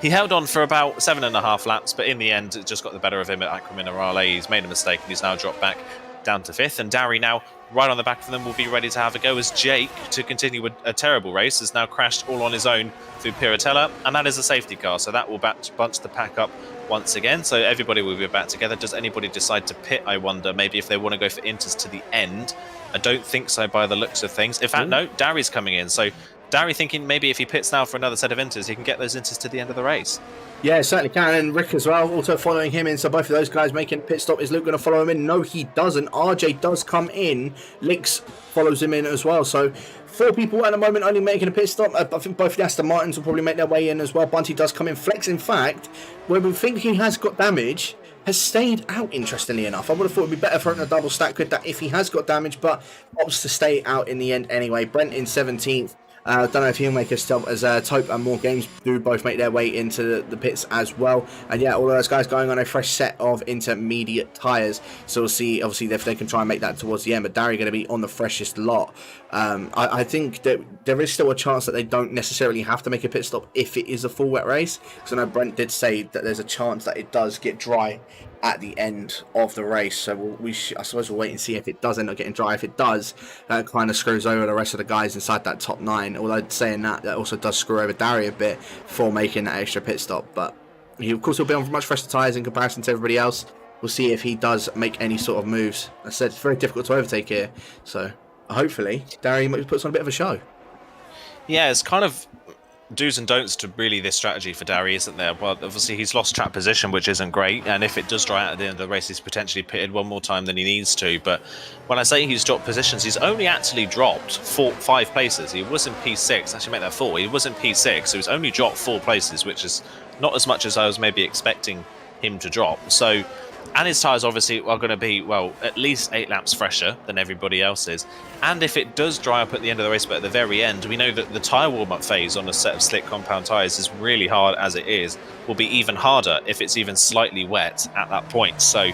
Speaker 2: he held on for about 7.5 laps, but in the end it just got the better of him at Aqua Minerale. He's made a mistake and he's now dropped back down to fifth, and Dari now right on the back of them will be ready to have a go, as Jake, to continue with a terrible race, has now crashed all on his own through Piratella, and that is a safety car, so that will bunch the pack up once again, so everybody will be back together. Does anybody decide to pit, I wonder, maybe if they want to go for inters to the end? I don't think so by the looks of things. In fact, no, Dari's coming in, so Dari thinking maybe if he pits now for another set of inters, he can get those inters to the end of the race.
Speaker 1: Yeah, certainly can, and Rick as well, also following him in, so both of those guys making a pit stop. Is Luke going to follow him in? No, he doesn't. RJ does come in, Lix follows him in as well, so 4 people at the moment only making a pit stop. I think both the Aston Martins will probably make their way in as well. Bunty does come in. Flex, in fact, when we think he has got damage, has stayed out, interestingly enough. I would have thought it would be better for him to double stack with that if he has got damage, but opts to stay out in the end anyway. Brent in 17th. I don't know if he'll make a stop, as Tope and More Games do both make their way into the pits as well. And yeah, all of those guys going on a fresh set of intermediate tyres. So we'll see, obviously, if they can try and make that towards the end. But Dari going to be on the freshest lot. I think that there is still a chance that they don't necessarily have to make a pit stop if it is a full wet race. Because I know Brent did say that there's a chance that it does get dry at the end of the race, so I suppose we'll wait and see if it does end up getting dry. If it does, that kind of screws over the rest of the guys inside that top 9, although saying that also does screw over Dari a bit for making that extra pit stop. But he, of course, will be on much fresher tyres in comparison to everybody else. We'll see if he does make any sort of moves. As I said, it's very difficult to overtake here, so hopefully Dari puts on a bit of a show.
Speaker 2: Yeah, it's kind of do's and don'ts to really this strategy for Dari, isn't there? Well, obviously he's lost track position, which isn't great, and if it does dry out at the end of the race, he's potentially pitted one more time than he needs to. But when I say he's dropped positions, he's only actually dropped 5 places. He was in P6, actually make that 4. He was in P6, so he's only dropped 4 places, which is not as much as I was maybe expecting him to drop. So, and his tyres obviously are going to be, well, at least 8 laps fresher than everybody else's. And if it does dry up at the end of the race, but at the very end, we know that the tyre warm-up phase on a set of slick compound tyres is really hard as it is, will be even harder if it's even slightly wet at that point. So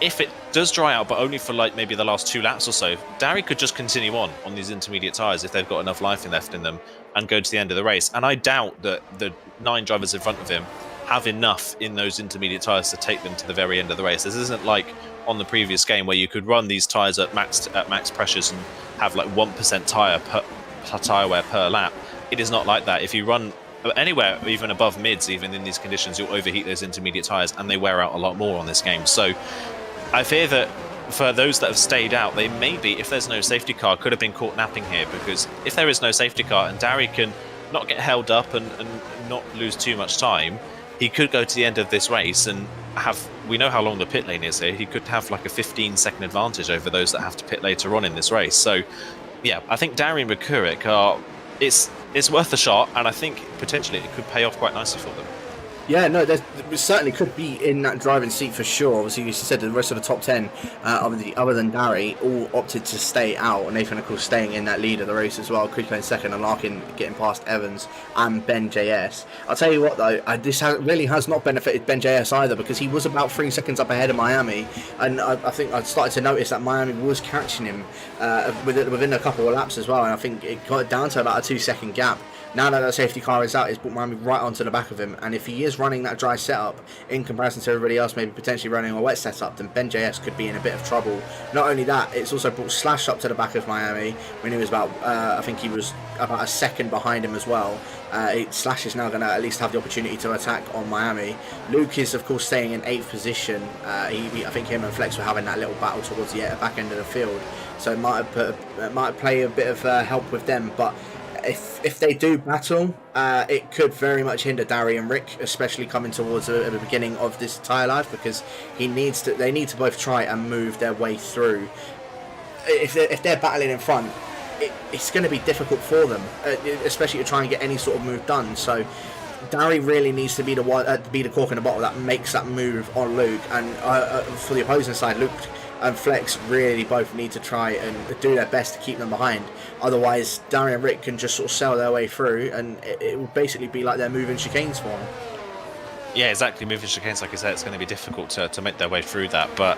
Speaker 2: if it does dry out, but only for like maybe the last 2 laps or so, Darry could just continue on these intermediate tyres if they've got enough life left in them and go to the end of the race. And I doubt that the 9 drivers in front of him have enough in those intermediate tyres to take them to the very end of the race. This isn't like on the previous game where you could run these tyres at max pressures and have like 1% tyre wear per lap. It is not like that. If you run anywhere even above mids, even in these conditions, you'll overheat those intermediate tyres and they wear out a lot more on this game. So I fear that for those that have stayed out, they maybe, if there's no safety car, could have been caught napping here, because if there is no safety car and Darry can not get held up and not lose too much time, he could go to the end of this race and have, we know how long the pit lane is here, he could have like a 15-second advantage over those that have to pit later on in this race. So yeah, I think Darry and Makurik are, it's worth a shot, and I think potentially it could pay off quite nicely for them.
Speaker 1: Yeah, no, there certainly could be in that driving seat for sure. Obviously, you said the rest of the top 10, other than Darry, all opted to stay out. And Nathan, of course, staying in that lead of the race as well. Crico in second, and Larkin getting past Evans and Ben JS. I'll tell you what, though, this really has not benefited Ben JS either, because he was about 3 seconds up ahead of Miami. And I think I started to notice that Miami was catching him within a couple of laps as well. And I think it got down to about a 2-second gap. Now that the safety car is out, it's brought Miami right onto the back of him. And if he is running that dry setup in comparison to everybody else, maybe potentially running a wet setup, then Ben JS could be in a bit of trouble. Not only that, it's also brought Slash up to the back of Miami when he was about, I think he was about a second behind him as well. Slash is now going to at least have the opportunity to attack on Miami. Luke is, of course, staying in 8th position. I think him and Flex were having that little battle towards the back end of the field. So it might play a bit of help with them, but if they do battle, it could very much hinder Darry and Rick, especially coming towards the beginning of this tyre life, because they need to both try and move their way through. If they're battling in front, it's going to be difficult for them, especially to try and get any sort of move done. So Darry really needs to be the one, be the cork in the bottle that makes that move on Luke, and for the opposing side, Luke and Flex really both need to try and do their best to keep them behind. Otherwise, Darry and Rick can just sort of sail their way through, and it will basically be like they're moving chicanes for them.
Speaker 2: Yeah, exactly. Moving chicanes, like I said, it's going to be difficult to make their way through that. But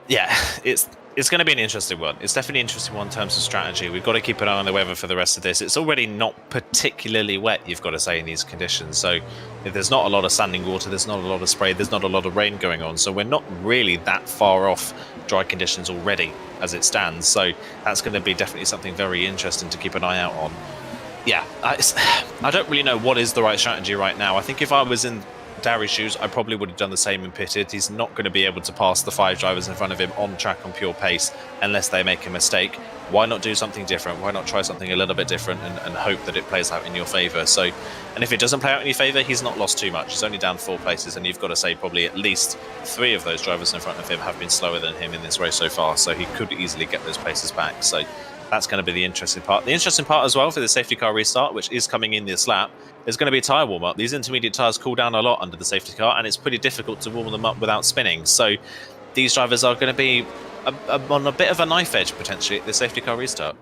Speaker 2: yeah, it's going to be an interesting one. It's definitely an interesting one in terms of strategy. We've got to keep an eye on the weather for the rest of this. It's already not particularly wet, you've got to say, in these conditions. So if there's not a lot of standing water, there's not a lot of spray, there's not a lot of rain going on. So we're not really that far off dry conditions already as it stands. So that's going to be definitely something very interesting to keep an eye out on. Yeah, I don't really know what is the right strategy right now. I think if I was in Darry's shoes, I probably would have done the same and pitted. He's not going to be able to pass the 5 drivers in front of him on track on pure pace unless they make a mistake. Why not do something different? Why not try something a little bit different and hope that it plays out in your favour? So, and if it doesn't play out in your favour, he's not lost too much. He's only down 4 places, and you've got to say probably at least 3 of those drivers in front of him have been slower than him in this race so far, so he could easily get those places back. So that's going to be the interesting part. The interesting part as well for the safety car restart, which is coming in this lap, is going to be tyre warm-up. These intermediate tyres cool down a lot under the safety car, and it's pretty difficult to warm them up without spinning. So these drivers are going to be on a bit of a knife edge, potentially, at the safety car restart.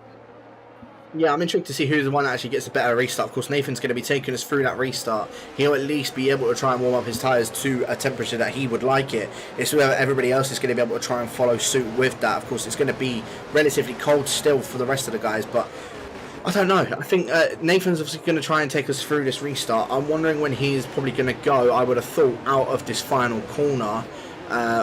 Speaker 1: Yeah, I'm intrigued to see who's the one that actually gets a better restart. Of course, Nathan's going to be taking us through that restart. He'll at least be able to try and warm up his tyres to a temperature that he would like it. It's whether everybody else is going to be able to try and follow suit with that. Of course, it's going to be relatively cold still for the rest of the guys, but I don't know. I think Nathan's obviously going to try and take us through this restart. I'm wondering when he's probably going to go. I would have thought out of this final corner.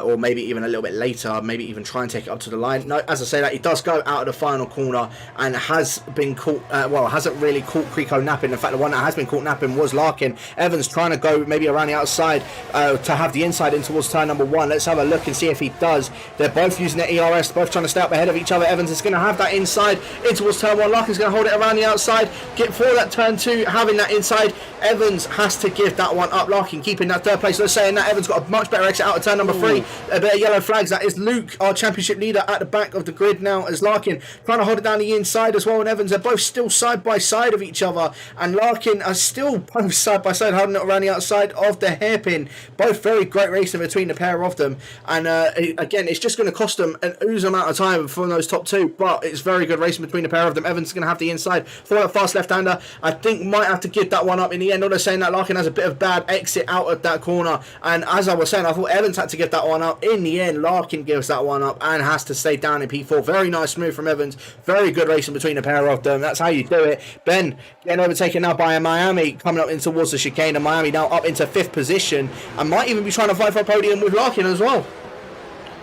Speaker 1: Or maybe even a little bit later, maybe even try and take it up to the line. No, as I say that, he does go out of the final corner and has been caught, hasn't really caught Crico napping. In fact, the one that has been caught napping was Larkin. Evans trying to go maybe around the outside to have the inside in towards turn number 1. Let's have a look and see if he does. They're both using their ERS, both trying to stay up ahead of each other. Evans is going to have that inside in towards turn 1. Larkin's going to hold it around the outside, get for that turn 2, having that inside. Evans has to give that one up. Larkin keeping that 3rd place. Let's saying that Evans got a much better exit out of turn number 3. A bit of yellow flags. That is Luke, our championship leader, at the back of the grid now, as Larkin trying to hold it down the inside as well. And Evans are both still side by side of each other, and Larkin are still both side by side holding it around the outside of the hairpin. Both very great racing between the pair of them, and again, it's just going to cost them an ooze amount of time for those top 2, but it's very good racing between the pair of them. Evans is going to have the inside for that fast left-hander. I think might have to give that one up in the end. All they're saying that Larkin has a bit of bad exit out of that corner, and as I was saying, I thought Evans had to give give that one up. In the end, Larkin gives that one up and has to stay down in P4. Very nice move from Evans. Very good racing between the pair of them. That's how you do it. Ben getting overtaken now by Miami, coming up in towards the chicane, and Miami now up into 5th position and might even be trying to fight for a podium with Larkin as well.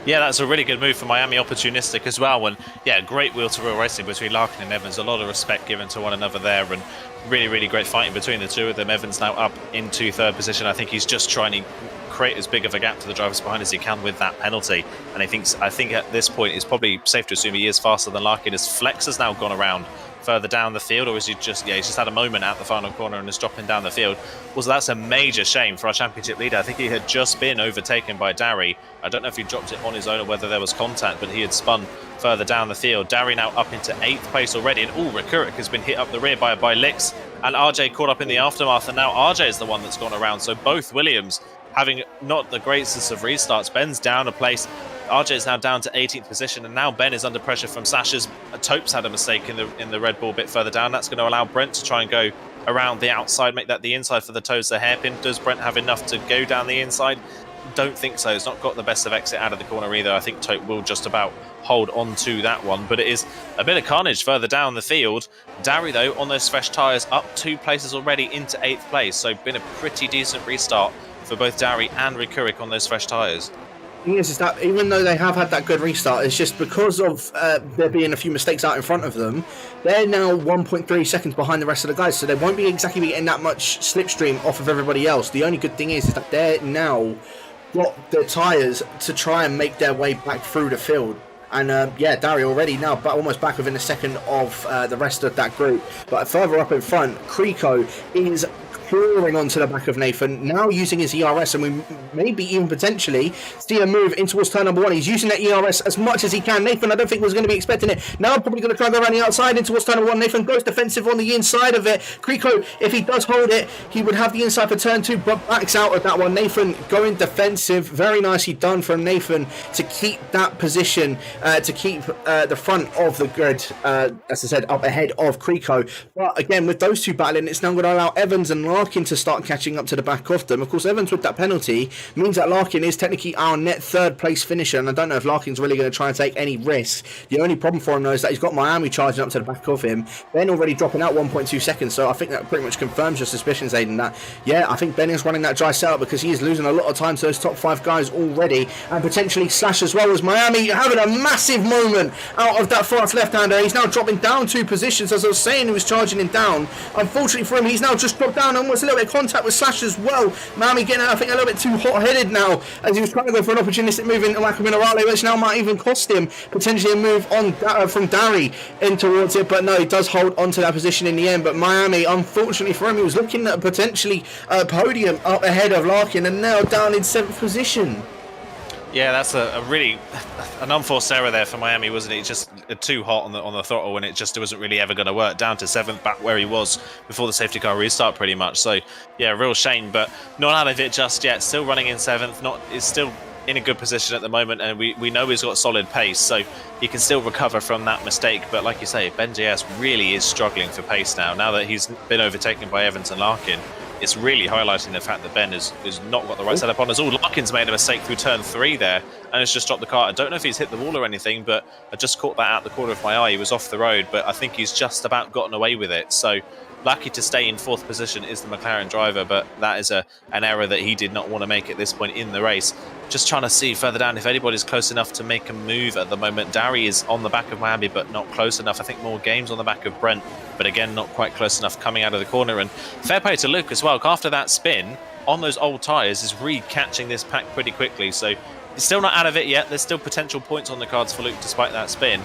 Speaker 2: Yeah, that's a really good move for Miami, opportunistic as well. And yeah, great wheel-to-wheel racing between Larkin and Evans. A lot of respect given to one another there, and really, really great fighting between the two of them. Evans now up into 3rd position. I think he's just trying to create as big of a gap to the drivers behind as he can with that penalty. And I think at this point it's probably safe to assume he is faster than Larkin, as Flex has now gone around further down the field, or is he just, he's just had a moment at the final corner and is dropping down the field. Well, so that's a major shame for our championship leader. I think he had just been overtaken by Dari. I don't know if he dropped it on his own or whether there was contact, but he had spun further down the field. Dari now up into 8th place already, and Rekurik has been hit up the rear by Lix, and RJ caught up in the aftermath, and now RJ is the one that's gone around. So both Williams having not the greatest of restarts. Ben's down a place. RJ is now down to 18th position, and now Ben is under pressure from Sasha's. Tope's had a mistake in the Red Bull a bit further down. That's going to allow Brent to try and go around the outside, make that the inside for the toes, the hairpin. Does Brent have enough to go down the inside? Don't think so. It's not got the best of exit out of the corner either. I think Tope will just about hold on to that one, but it is a bit of carnage further down the field. Dari, though, on those fresh tyres, up 2 places already into 8th place, so been a pretty decent restart for both Dari and Rekurik on those fresh tyres.
Speaker 1: The thing is that even though they have had that good restart, it's just because of there being a few mistakes out in front of them, they're now 1.3 seconds behind the rest of the guys, so they won't be exactly getting that much slipstream off of everybody else. The only good thing is that they're now got the tyres to try and make their way back through the field. And yeah, Dari already now almost back within a second of the rest of that group. But further up in front, Kriko is pouring onto the back of Nathan, now using his ERS, and we maybe even potentially see a move in towards turn number 1. He's using that ERS as much as he can. Nathan, I don't think was going to be expecting it. Now probably going to try and go around the outside in towards turn number 1. Nathan goes defensive on the inside of it. Kriko, if he does hold it, he would have the inside for turn 2, but backs out of that one. Nathan going defensive. Very nicely done from Nathan to keep that position, to keep the front of the grid, as I said, up ahead of Kriko. But again, with those two battling, it's now going to allow Evans and Larkin to start catching up to the back of them. Of course, Evans with that penalty means that Larkin is technically our net 3rd place finisher, and I don't know if Larkin's really going to try and take any risks. The only problem for him, though, is that he's got Miami charging up to the back of him. Ben already dropping out 1.2 seconds, so I think that pretty much confirms your suspicions, Aiden, that, yeah, I think Ben is running that dry setup because he is losing a lot of time to those top 5 guys already, and potentially Slash as well as Miami having a massive moment out of that fast left-hander. He's now dropping down 2 positions. As I was saying, he was charging him down. Unfortunately for him, he's now just dropped down almost a little bit of contact with Slash as well. Miami getting, I think, a little bit too hot-headed now as he was trying to go for an opportunistic move into Wacko Minerale, which now might even cost him potentially a move on from Dari in towards it. But no, he does hold on to that position in the end. But Miami, unfortunately for him, he was looking at potentially a podium up ahead of Larkin, and now down in 7th position.
Speaker 2: Yeah, that's an unforced error there for Miami, wasn't it? Just too hot on the throttle, and it wasn't really ever going to work. Down to 7th, back where he was before the safety car restart, pretty much. So yeah, real shame, but not out of it just yet. Still running in 7th. Is still in a good position at the moment, and we know he's got solid pace, so he can still recover from that mistake. But like you say, Ben JS really is struggling for pace now. Now that he's been overtaken by Evans and Larkin, it's really highlighting the fact that Ben has not got the right setup on us all. Larkin's made a mistake through turn 3 there and has just dropped the car. I don't know if he's hit the wall or anything, but I just caught that out the corner of my eye. He was off the road, but I think he's just about gotten away with it. So lucky to stay in 4th position is the McLaren driver, but that is an error that he did not want to make at this point in the race. Just trying to see further down if anybody's close enough to make a move at the moment. Dari is on the back of Miami, but not close enough. I think more games on the back of Brent, but again, not quite close enough coming out of the corner. And fair play to Luke as well. After that spin on those old tyres, is re-catching this pack pretty quickly. So he's still not out of it yet. There's still potential points on the cards for Luke despite that spin.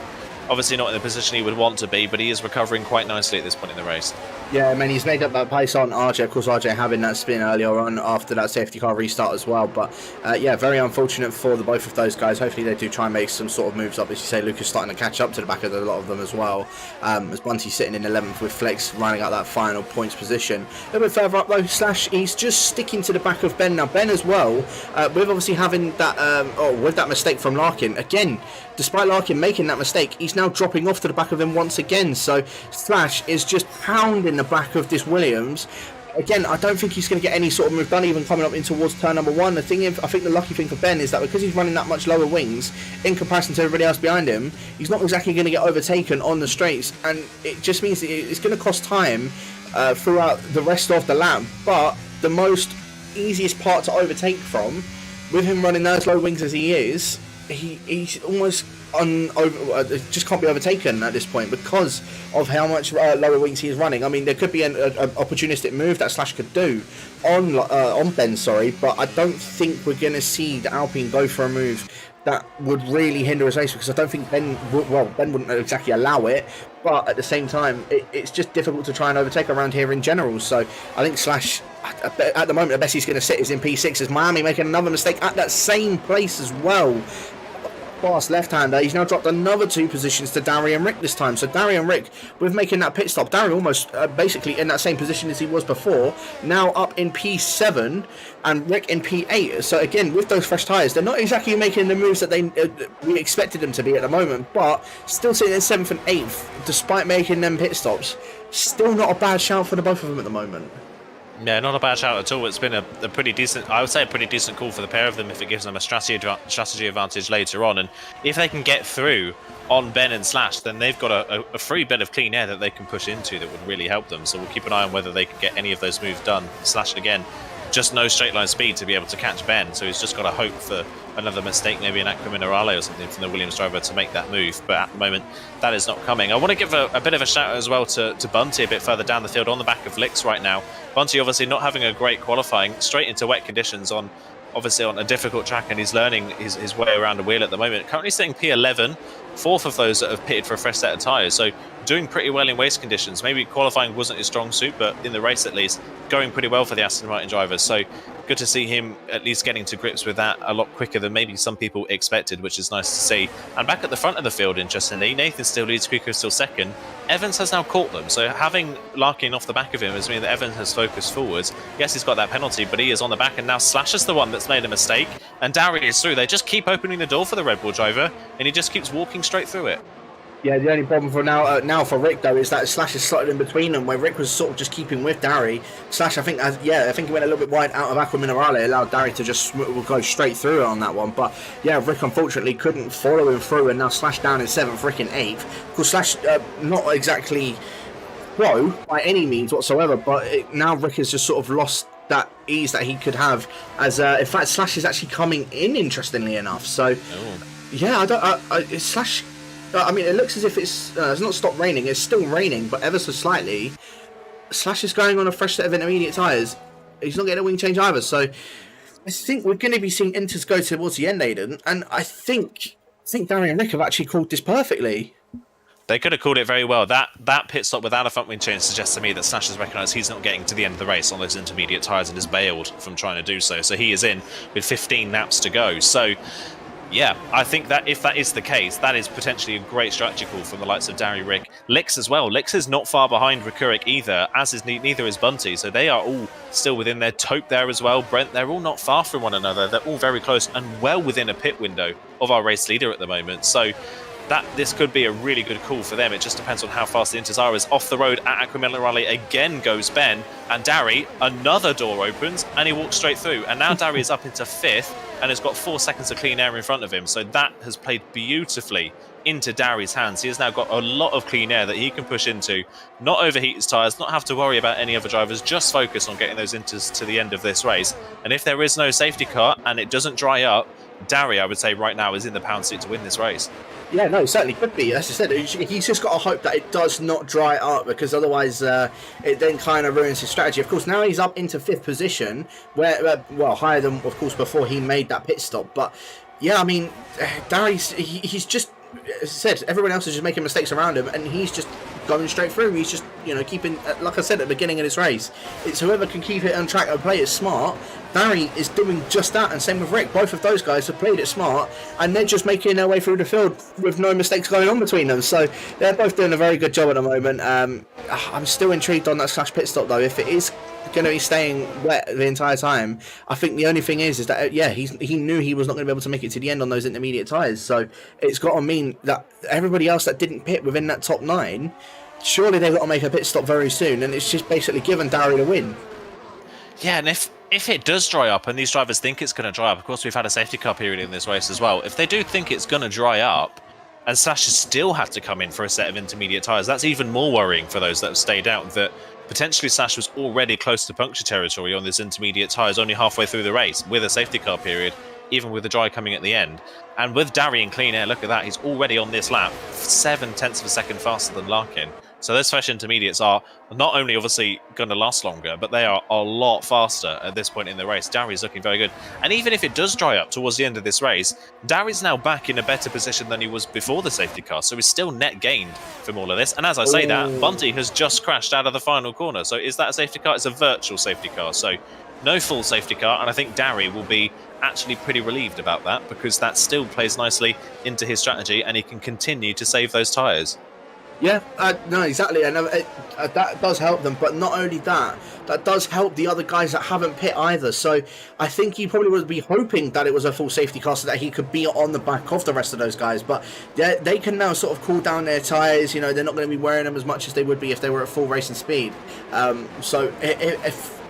Speaker 2: Obviously not in the position he would want to be, but he is recovering quite nicely at this point in the race.
Speaker 1: Yeah, I mean, he's made up that pace on RJ. Of course, RJ having that spin earlier on after that safety car restart as well. But yeah, very unfortunate for the both of those guys. Hopefully they do try and make some sort of moves up. As you say, Luke is starting to catch up to the back of a lot of them as well. As Bunty's sitting in 11th with Flex running out that final points position. A little bit further up though, Slash, he's just sticking to the back of Ben. Now, Ben as well, with obviously having that, with that mistake from Larkin. Again, despite Larkin making that mistake, he's now dropping off to the back of him once again. So Slash is just pounding the back of this Williams. again, I don't think he's going to get any sort of move done even coming up in towards turn number one. I think the lucky thing for Ben is that because he's running that much lower wings in comparison to everybody else behind him, he's not exactly going to get overtaken on the straights, and it just means that it's going to cost time throughout the rest of the lap. But the most easiest part to overtake from, with him running those low wings as he is, he's almost just can't be overtaken at this point because of how much lower wings he is running. I mean, there could be an opportunistic move that Slash could do on Ben, but I don't think we're going to see the Alpine go for a move that would really hinder his race, because I don't think Ben wouldn't exactly allow it, but at the same time, it's just difficult to try and overtake around here in general. So I think Slash, at the moment, the best he's going to sit is in P6, as Miami making another mistake at that same place as well. Fast left-hander, he's now dropped another 2 positions to Darian Rick this time. So Darian Rick, with making that pit stop, Darian almost basically in that same position as he was before, now up in P7 and Rick in P8. So again, with those fresh tyres, they're not exactly making the moves that we expected them to be at the moment, but still sitting in 7th and 8th, despite making them pit stops. Still not a bad shout for the both of them at the moment.
Speaker 2: Yeah, not a bad shout at all. It's been a pretty decent, I would say a pretty decent call for the pair of them if it gives them a strategy advantage later on. And if they can get through on Ben and Slash, then they've got a free bit of clean air that they can push into that would really help them. So we'll keep an eye on whether they can get any of those moves done. Slash, again, just no straight line speed to be able to catch Ben. So he's just got to hope for another mistake, maybe an Aqua Minerale or something from the Williams driver to make that move. But at the moment, that is not coming. I want to give a bit of a shout out as well to Bunty a bit further down the field on the back of Licks right now. Bunty obviously not having a great qualifying, straight into wet conditions on a difficult track, and he's learning his way around a wheel at the moment. Currently sitting P11, 4th of those that have pitted for a fresh set of tyres. So doing pretty well in race conditions. Maybe qualifying wasn't his strong suit, but in the race at least, going pretty well for the Aston Martin drivers. So good to see him at least getting to grips with that a lot quicker than maybe some people expected, which is nice to see. And back at the front of the field, interestingly, Nathan still leads, Kuko still second. Evans has now caught them, so having Larkin off the back of him has meant that Evans has focused forwards. Yes, he's got that penalty, but he is on the back, and now Slash is the one that's made a mistake, and Dowry is through. They just keep opening the door for the Red Bull driver, and he just keeps walking straight through it.
Speaker 1: Yeah, the only problem for now for Rick though is that Slash is slotted in between them, where Rick was sort of just keeping with Dari. Slash, I think he went a little bit wide out of Aqua Minerale, allowed Dari to just go straight through it on that one. But yeah, Rick unfortunately couldn't follow him through, and now Slash down in 7th, Rick in 8th. Of course, Slash not exactly pro by any means whatsoever, but now Rick has just sort of lost that ease that he could have. As in fact, Slash is actually coming in, interestingly enough. So yeah, Slash. I mean, it looks as if it's not stopped raining. It's still raining, but ever so slightly. Slash is going on a fresh set of intermediate tyres. He's not getting a wing change either. So I think we're going to be seeing Inters go towards the end, Aiden. And I think Darian and Rick have actually called this perfectly.
Speaker 2: They could have called it very well. That pit stop without a front wing change suggests to me that Slash has recognised he's not getting to the end of the race on those intermediate tyres and has bailed from trying to do so. So he is in with 15 laps to go. So yeah, I think that if that is the case, that is potentially a great strategy call from the likes of Dari Rick. Licks as well. Licks is not far behind Rikurik either, as is neither is Bunty. So they are all still within their Taupe there as well. Brent, they're all not far from one another. They're all very close and well within a pit window of our race leader at the moment. So this could be a really good call for them. It just depends on how fast the Inters are. As off the road at Aqua Minerale again goes Ben, and Dari, another door opens and he walks straight through. And now Dari is up into 5th and has got 4 seconds of clean air in front of him. So that has played beautifully into Dari's hands. He has now got a lot of clean air that he can push into, not overheat his tyres, not have to worry about any other drivers, just focus on getting those Inters to the end of this race. And if there is no safety car and it doesn't dry up, Dari, I would say right now, is in the pound seat to win this race.
Speaker 1: Yeah, no, it certainly could be. As I said, he's just got to hope that it does not dry up, because otherwise it then kind of ruins his strategy. Of course, now he's up into 5th position, where higher than, of course, before he made that pit stop. But yeah, I mean, he's just, as I said, everyone else is just making mistakes around him, and he's just going straight through. He's just, keeping, like I said at the beginning of this race, it's whoever can keep it on track and play it smart. Barry is doing just that, and same with Rick. Both of those guys have played it smart, and they're just making their way through the field with no mistakes going on between them. So they're both doing a very good job at the moment. I'm still intrigued on that Slash pit stop though. If it is going to be staying wet the entire time, I think the only thing is that he knew he was not going to be able to make it to the end on those intermediate tyres. So it's got to mean that everybody else that didn't pit within that top 9, surely they've got to make a pit stop very soon, and it's just basically given Dari the win.
Speaker 2: Yeah, and if it does dry up, and these drivers think it's going to dry up, of course we've had a safety car period in this race as well. If they do think it's going to dry up, and Sasha still have to come in for a set of intermediate tyres, that's even more worrying for those that have stayed out, that potentially Sasha was already close to puncture territory on this intermediate tyres only halfway through the race with a safety car period, even with the dry coming at the end. And with Darry in clean air, look at that, he's already on this lap 7/10 of a second faster than Larkin. So those fresh intermediates are not only obviously going to last longer, but they are a lot faster at this point in the race. Darry's looking very good. And even if it does dry up towards the end of this race, Darry's now back in a better position than he was before the safety car. So he's still net gained from all of this. And as I say that, Bunty has just crashed out of the final corner. So is that a safety car? It's a virtual safety car. So no full safety car. And I think Darry will be actually pretty relieved about that, because that still plays nicely into his strategy and he can continue to save those tyres.
Speaker 1: Yeah, no, exactly, and that does help them. But not only that, that does help the other guys that haven't pit either. So I think he probably would be hoping that it was a full safety car so that he could be on the back of the rest of those guys. But they can now sort of cool down their tyres. You know, they're not going to be wearing them as much as they would be if they were at full racing speed. So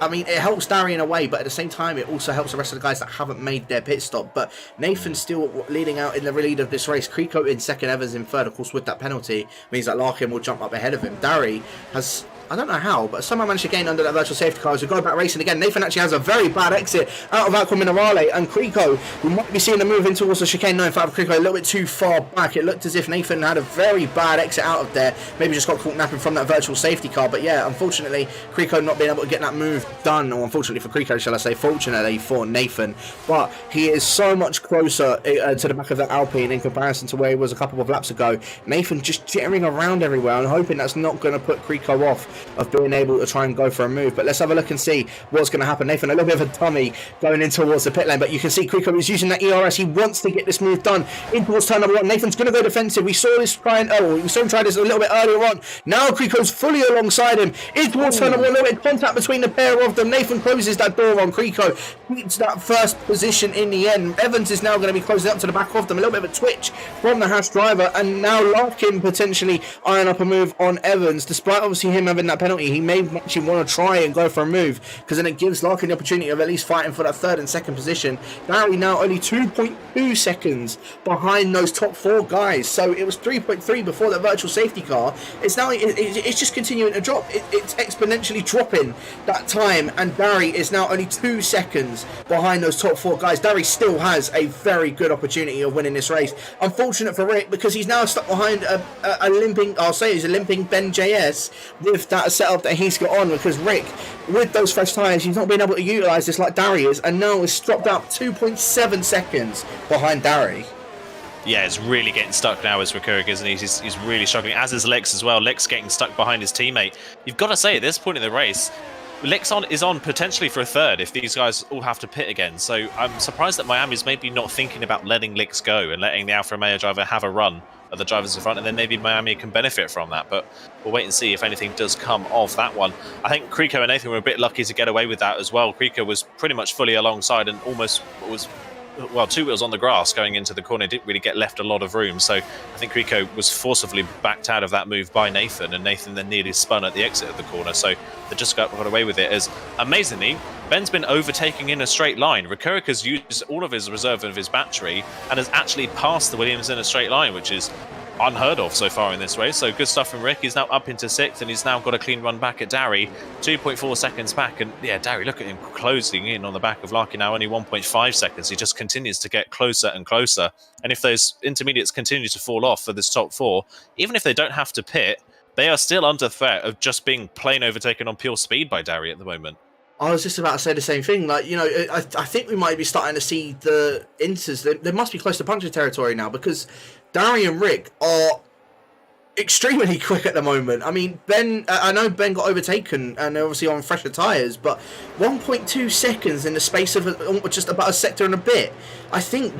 Speaker 1: I mean, it helps Darry in a way, but at the same time, it also helps the rest of the guys that haven't made their pit stop. But Nathan's still leading out in the lead of this race. Creco in second, Evans in third. Of course, with that penalty, means that Larkin will jump up ahead of him. Darry has, I don't know how, but somehow managed to gain under that virtual safety car as we go back racing again. Nathan actually has a very bad exit out of Aqua Minerale, and Creco, we might be seeing a move in towards the chicane 9-5 of Creco a little bit too far back. It looked as if Nathan had a very bad exit out of there, maybe just got caught napping from that virtual safety car. But yeah, unfortunately, Creco not being able to get that move done, or unfortunately for Creco, shall I say, fortunately for Nathan. But he is so much closer to the back of that Alpine in comparison to where he was a couple of laps ago. Nathan just jittering around everywhere and hoping that's not going to put Creco off of being able to try and go for a move. But let's have a look and see what's going to happen. Nathan, a little bit of a dummy going in towards the pit lane, but you can see Creco is using that ERS. He wants to get this move done in towards turn number one. Nathan's going to go defensive. We saw this we saw him try this a little bit earlier on. Now Creco's fully alongside him in towards turn number one. A little bit of contact between the pair of them. Nathan closes that door on Creco, keeps that first position in the end. Evans is now going to be closing up to the back of them. A little bit of a twitch from the Haas driver, and now Larkin potentially eyeing up a move on Evans. Despite obviously him having that penalty, he may actually want to try and go for a move, because then it gives Larkin the opportunity of at least fighting for that third and second position. Darry now only 2.2 seconds behind those top four guys. So it was 3.3 before that virtual safety car. It's now it's just continuing to drop. It's exponentially dropping that time, and Darry is now only 2 seconds behind those top four guys. Darry still has a very good opportunity of winning this race. Unfortunate for Rick, because he's now stuck behind a limping, I'll say he's a limping Ben JS with that setup that he's got on, because Rick, with those fresh tyres, he's not been able to utilise this like Darry is, and now it's dropped out 2.7 seconds behind Darry.
Speaker 2: Yeah, it's really getting stuck now as Recurric, isn't he? He's really struggling, as is Lex as well. Lex getting stuck behind his teammate. You've got to say, at this point in the race, Lex is on potentially for a third if these guys all have to pit again. So I'm surprised that Miami's maybe not thinking about letting Lex go and letting the Alfa Romeo driver have a run at the drivers in front, and then maybe Miami can benefit from that. But we'll wait and see if anything does come of that one. I think Creco and Nathan were a bit lucky to get away with that as well. Creco was pretty much fully alongside and almost was, well, 2 wheels on the grass going into the corner. Didn't really get left a lot of room. So I think Creco was forcibly backed out of that move by Nathan, and Nathan then nearly spun at the exit of the corner. So they just got away with it. As amazingly, Ben's been overtaking in a straight line. Recurric has used all of his reserve of his battery and has actually passed the Williams in a straight line, which is unheard of so far in this race. So good stuff from Rick. He's now up into 6th, and he's now got a clean run back at Darry, 2.4 seconds back. And yeah, Darry, look at him closing in on the back of Larkin now, only 1.5 seconds. He just continues to get closer and closer. And if those intermediates continue to fall off for this top 4, even if they don't have to pit, they are still under threat of just being plain overtaken on pure speed by Darry at the moment.
Speaker 1: I was just about to say the same thing. Like, you know, I think we might be starting to see the Inters. They must be close to puncture territory now, because Darry and Rick are extremely quick at the moment. I mean, Ben, I know Ben got overtaken and obviously on fresher tyres, but 1.2 seconds in the space of just about a sector and a bit. I think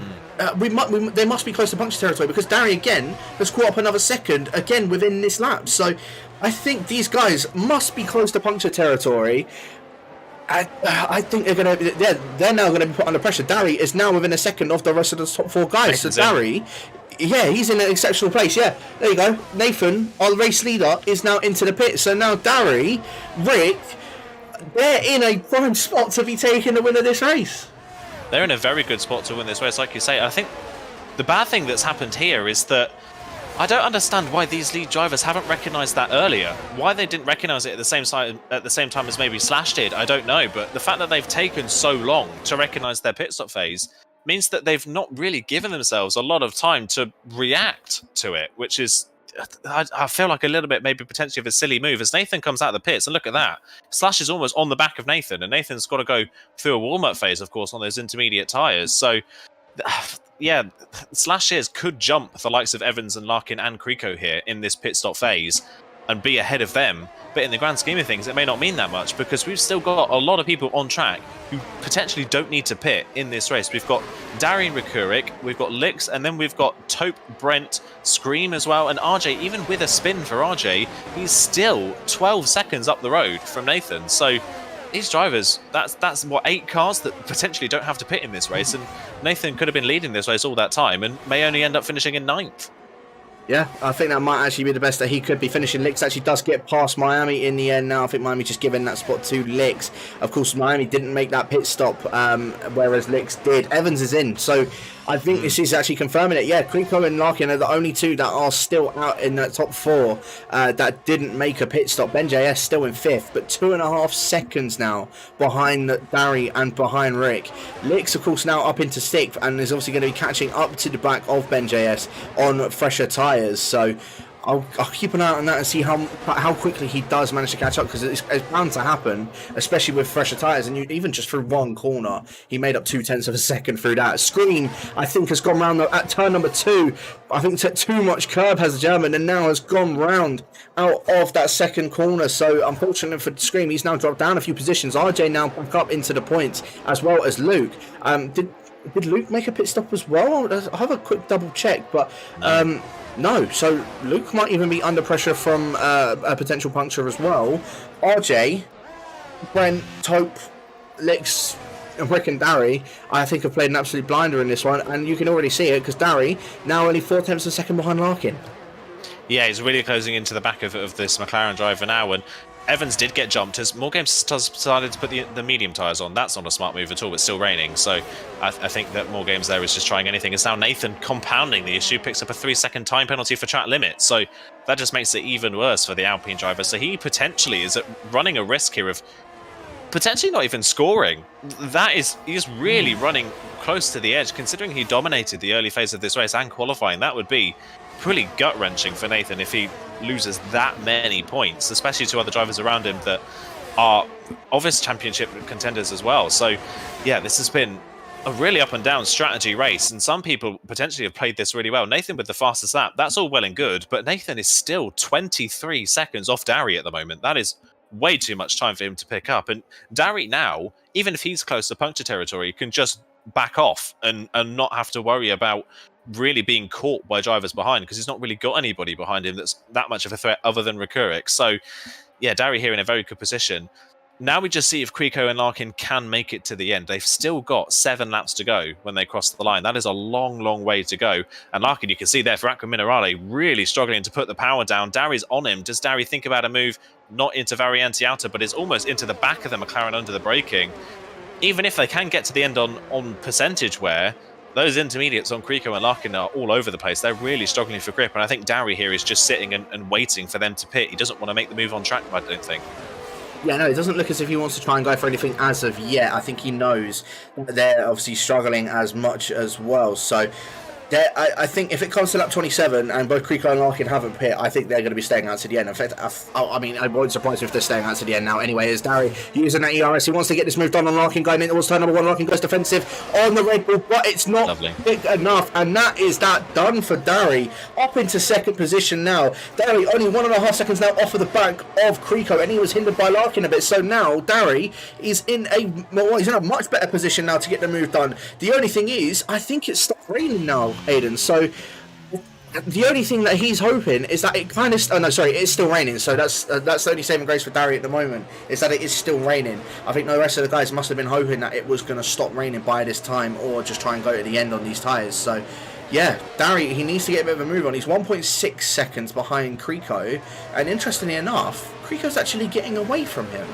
Speaker 1: they must be close to puncture territory, because Darry again has caught up another second again within this lap. So I think these guys must be close to puncture territory. I think they're now going to be put under pressure. Darry is now within a second of the rest of the top 4 guys. So Darry, yeah, he's in an exceptional place. Yeah, there you go. Nathan, our race leader, is now into the pit. So now Darry, Rick, they're in a prime spot to be taking the win of this race.
Speaker 2: They're in a very good spot to win this race, like you say. I think the bad thing that's happened here is that I don't understand why these lead drivers haven't recognised that earlier. Why they didn't recognise it at the same time as maybe Slash did, I don't know. But the fact that they've taken so long to recognise their pit stop phase means that they've not really given themselves a lot of time to react to it, which is, I feel like a little bit maybe potentially of a silly move. As Nathan comes out of the pits, and look at that, Slash is almost on the back of Nathan, and Nathan's got to go through a warm-up phase, of course, on those intermediate tyres. So yeah, Slashes could jump the likes of Evans and Larkin and Creco here in this pit stop phase and be ahead of them. But in the grand scheme of things, it may not mean that much because we've still got a lot of people on track who potentially don't need to pit in this race. We've got Darian Rekurik, we've got Lix, and then we've got Taupe, Brent, Scream as well. And RJ, even with a spin for RJ, he's still 12 seconds up the road from Nathan. So these drivers, that's what, 8 cars that potentially don't have to pit in this race, and Nathan could have been leading this race all that time and may only end up finishing in 9th.
Speaker 1: Yeah, I think that might actually be the best that he could be finishing. Lix actually does get past Miami in the end now. I think Miami just giving that spot to Lix. Of course, Miami didn't make that pit stop, whereas Lix did. Evans is in, so I think this is actually confirming it. Yeah, Creco and Larkin are the only 2 that are still out in that top 4 that didn't make a pit stop. Ben JS still in 5th, but 2.5 seconds now behind Barry and behind Rick. Lix, of course, now up into 6th and is obviously going to be catching up to the back of Ben JS on fresher tyres. So I'll keep an eye on that and see how quickly he does manage to catch up, because it's bound to happen, especially with fresher tyres. And even just through one corner, he made up 0.2 of a second through that. Screen, I think, has gone round at turn number 2. I think too much curb has the German, and now has gone round out of that second corner. So unfortunately for Scream, he's now dropped down a few positions. RJ now back up into the points, as well as Luke. Did Luke make a pit stop as well? I'll have a quick double check, but no. So Luke might even be under pressure from a potential puncture as well. RJ, Brent, Taupe, Lix, and Rick and Darry, I think, have played an absolute blinder in this one, and you can already see it because Darry now only 0.4 of a second behind Larkin.
Speaker 2: Yeah, he's really closing into the back of this McLaren driver now, and Evans did get jumped as More Games decided to put the medium tyres on. That's not a smart move at all. It's still raining, so I think that More Games there is just trying anything. It's now Nathan compounding the issue, picks up a 3-second time penalty for track limit, so that just makes it even worse for the Alpine driver. So he potentially is running a risk here of potentially not even scoring. He's really running close to the edge, considering he dominated the early phase of this race and qualifying. That would be pretty gut-wrenching for Nathan if he loses that many points, especially to other drivers around him that are obvious championship contenders as well. So yeah, this has been a really up and down strategy race, and some people potentially have played this really well. Nathan with the fastest lap, that's all well and good, but Nathan is still 23 seconds off Darry at the moment. That is way too much time for him to pick up, and Darry now, even if he's close to puncture territory, can just back off and not have to worry about really being caught by drivers behind, because he's not really got anybody behind him that's that much of a threat other than Rekurik. So yeah, Darry here in a very good position. Now we just see if Creco and Larkin can make it to the end. They've still got 7 laps to go when they cross the line. That is a long, long way to go. And Larkin, you can see there for Aqua Minerale, really struggling to put the power down. Darry's on him. Does Darry think about a move not into Variante Outer, but is almost into the back of the McLaren under the braking? Even if they can get to the end on percentage wear, those intermediates on Creco and Larkin are all over the place. They're really struggling for grip, and I think Darry here is just sitting and waiting for them to pit. He doesn't want to make the move on track, I don't think.
Speaker 1: Yeah, no, it doesn't look as if he wants to try and go for anything as of yet. I think he knows that they're obviously struggling as much as well. So I think if it comes to lap 27 and both Creco and Larkin haven't pit, I think they're going to be staying out to the end. In fact, I mean, I won't surprise me if they're staying out to the end now. Anyway, as Darry using that ERS, he wants to get this move done on Larkin going into turn number 1. Larkin goes defensive on the Red Bull, but it's not big enough, and that is that done for Darry. Up into second position now. Darry only 1.5 seconds now off of the back of Creco, and he was hindered by Larkin a bit. So now Darry is in a much better position now to get the move done. The only thing is, I think it's stopped raining now, Aiden. So the only thing that he's hoping is that it kind of... Oh, no, sorry, it's still raining. So that's the only saving grace for Darry at the moment, is that it is still raining. I think the rest of the guys must have been hoping that it was going to stop raining by this time, or just try and go to the end on these tyres. So yeah, Darry, he needs to get a bit of a move on. He's 1.6 seconds behind Creco, and interestingly enough, Creco's actually getting away from him.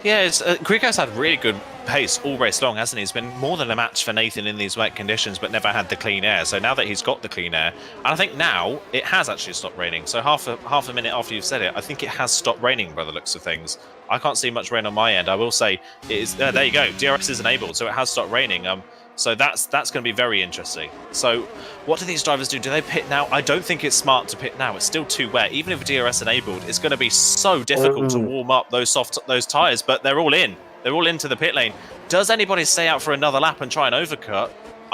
Speaker 2: Yeah, Kriko's had really good pace all race long, hasn't he? He's been more than a match for Nathan in these wet conditions, but never had the clean air. So now that he's got the clean air, and I think now it has actually stopped raining. So half a minute after you've said it, I think it has stopped raining by the looks of things. I can't see much rain on my end. I will say it is. There you go. DRS is enabled, so it has stopped raining. So that's going to be very interesting. So what do these drivers do? Do they pit now? I don't think it's smart to pit now. It's still too wet. Even if DRS enabled, it's going to be so difficult to warm up those tyres. But they're all in. They're all into the pit lane. Does anybody stay out for another lap and try and overcut?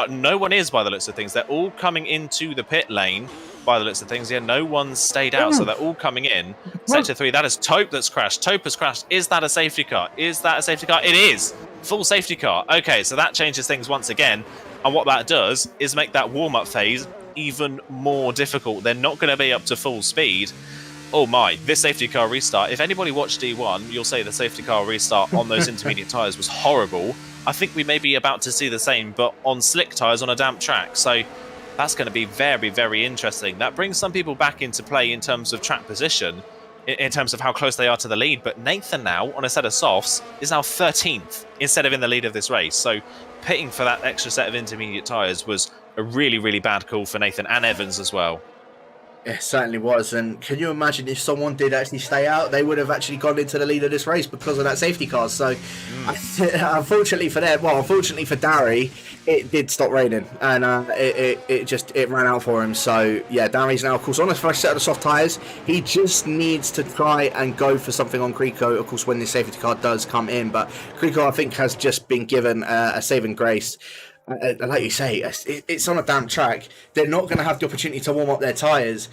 Speaker 2: No one is by the looks of things. They're all coming into the pit lane by the looks of things. Yeah, no one's stayed out, so they're all coming in. Sector 3, that is Taupe that's crashed. Taupe has crashed. Is that a safety car? Is that a safety car? It is. Full safety car. Okay, so that changes things once again. And what that does is make that warm-up phase even more difficult. They're not going to be up to full speed. Oh my, this safety car restart. If anybody watched D1, you'll say the safety car restart on those intermediate tyres was horrible. I think we may be about to see the same, but on slick tyres on a damp track. So that's going to be very, very interesting. That brings some people back into play in terms of track position, in terms of how close they are to the lead. But Nathan now, on a set of softs, is now 13th instead of in the lead of this race. So pitting for that extra set of intermediate tyres was a really, really bad call for Nathan and Evans as well.
Speaker 1: It certainly was, and can you imagine if someone did actually stay out, they would have actually gone into the lead of this race because of that safety car. So, unfortunately for them, unfortunately for Dari, it did stop raining, and it ran out for him. So yeah, Dari's now, of course, on a fresh set of soft tyres. He just needs to try and go for something on Kriko, of course, when this safety car does come in. But Kriko, I think, has just been given a saving grace. Like you say, it's on a damp track. They're not going to have the opportunity to warm up their tyres.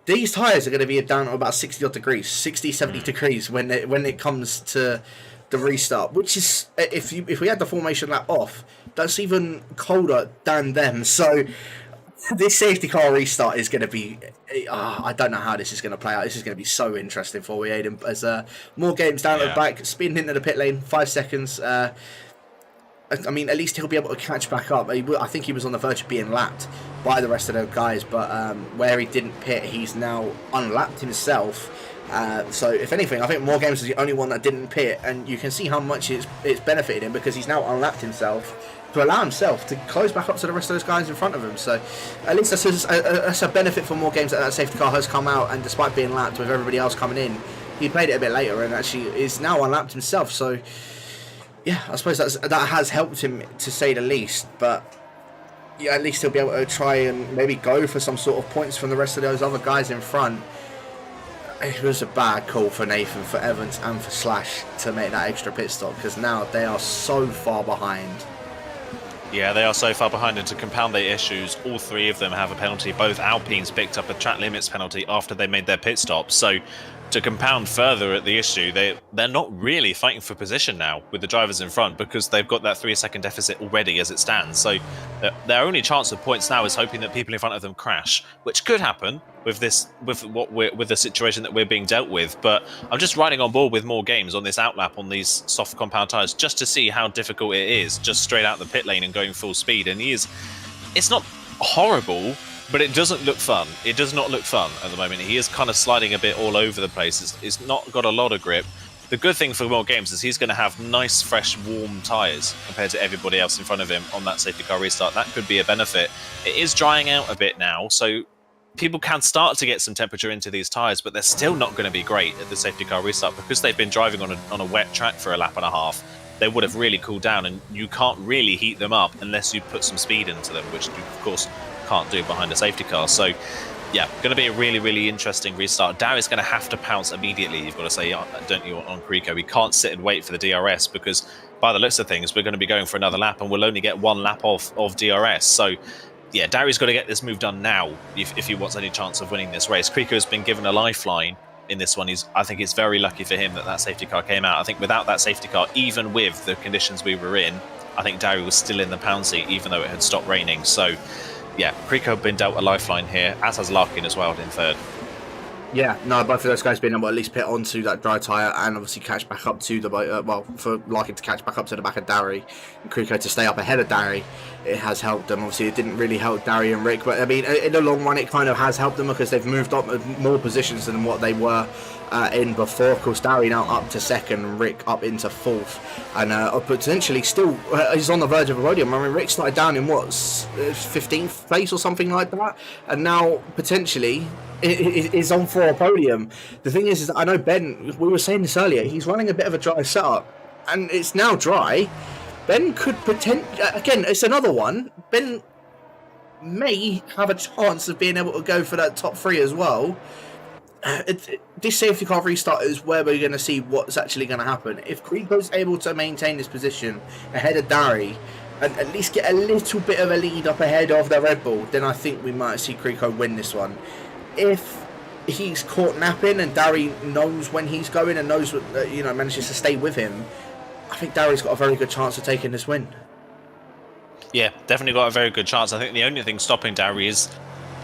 Speaker 1: These tyres are going to be down to about 60 odd degrees, 60, 70 degrees when it comes to the restart, which is, if we had the formation lap off, that's even colder than them. So this safety car restart is going to be, I don't know how this is going to play out. This is going to be so interesting for we, Aiden, as more games down at the back, speeding into the pit lane, 5 seconds. I mean, at least he'll be able to catch back up. I think he was on the verge of being lapped by the rest of the guys, but where he didn't pit, he's now unlapped himself. So, if anything, I think More Games is the only one that didn't pit, and you can see how much it's benefited him because he's now unlapped himself to allow himself to close back up to the rest of those guys in front of him. So, at least that's a benefit for More Games that safety car has come out, and despite being lapped with everybody else coming in, he played it a bit later and actually is now unlapped himself. So, yeah, I suppose that has helped him, to say the least, but yeah, at least he'll be able to try and maybe go for some sort of points from the rest of those other guys in front. It was a bad call for Nathan, for Evans and for Slash to make that extra pit stop, because now they are so far behind.
Speaker 2: Yeah, they are so far behind, and to compound their issues, all three of them have a penalty. Both Alpines picked up a track limits penalty after they made their pit stop. So to compound further at the issue, they're not really fighting for position now with the drivers in front, because they've got that 3-second deficit already as it stands. So their only chance of points now is hoping that people in front of them crash, which could happen with the situation that we're being dealt with. But I'm just riding on board with More Games on this outlap on these soft compound tyres just to see how difficult it is, just straight out the pit lane and going full speed. And it's not horrible, but it doesn't look fun. It does not look fun at the moment. He is kind of sliding a bit all over the place. It's not got a lot of grip. The good thing for More Games is he's going to have nice, fresh, warm tyres compared to everybody else in front of him on that safety car restart. That could be a benefit. It is drying out a bit now, so people can start to get some temperature into these tyres, but they're still not going to be great at the safety car restart because they've been driving on a wet track for a lap and a half. They would have really cooled down, and you can't really heat them up unless you put some speed into them, which you, of course, can't do behind a safety car. So yeah, going to be a really, really interesting restart. Dari's going to have to pounce immediately, you've got to say, don't you, on Kriko. We can't sit and wait for the DRS, because by the looks of things, we're going to be going for another lap, and we'll only get one lap of DRS. So yeah, Dari's got to get this move done now if he wants any chance of winning this race. Kriko has been given a lifeline in this one. I think it's very lucky for him that safety car came out. I think without that safety car, even with the conditions we were in, I think Dari was still in the pound seat, even though it had stopped raining. So yeah, Kriko been dealt a lifeline here, as has Larkin as well in third.
Speaker 1: Yeah, no, both of those guys being able to at least pit onto that dry tyre and obviously catch back up to the, for Larkin to catch back up to the back of Dari and Kriko to stay up ahead of Dari, it has helped them. Obviously, it didn't really help Dari and Rick, but I mean, in the long run, it kind of has helped them because they've moved up more positions than what they were in before. Of course, Darry now up to second, Rick up into fourth, and potentially still is on the verge of a podium. I mean, Rick started down in 15th place or something like that, and now potentially is on for a podium. The thing is that I know Ben, we were saying this earlier, he's running a bit of a dry setup, and it's now dry. Ben could again, it's another one. Ben may have a chance of being able to go for that top 3 as well. This safety car restart is where we're going to see what's actually going to happen. If Creeko's able to maintain this position ahead of Darry and at least get a little bit of a lead up ahead of the Red Bull, then I think we might see Creeko win this one. If he's caught napping and Darry knows when he's going and knows what, manages to stay with him, I think Darry's got a very good chance of taking this win.
Speaker 2: Yeah, definitely got a very good chance. I think the only thing stopping Darry is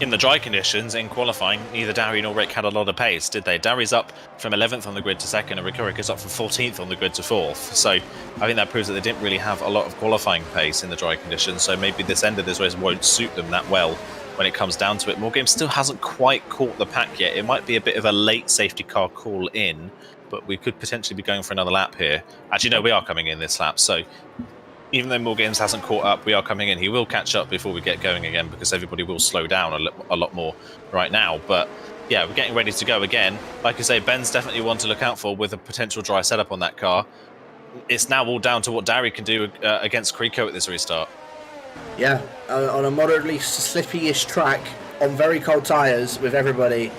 Speaker 2: in the dry conditions in qualifying. Neither Darry nor Rick had a lot of pace, did they? Darry's up from 11th on the grid to 2nd, and Rick is up from 14th on the grid to 4th. So I think that proves that they didn't really have a lot of qualifying pace in the dry conditions. So maybe this end of this race won't suit them that well when it comes down to it. Morgan still hasn't quite caught the pack yet. It might be a bit of a late safety car call in, but we could potentially be going for another lap here. Actually, no, we are coming in this lap. So even though Morgans hasn't caught up, we are coming in. He will catch up before we get going again because everybody will slow down a lot more right now. But yeah, we're getting ready to go again. Like I say, Ben's definitely one to look out for with a potential dry setup on that car. It's now all down to what Darry can do against Creeko at this restart.
Speaker 1: Yeah, on a moderately slippy-ish track, on very cold tyres with everybody.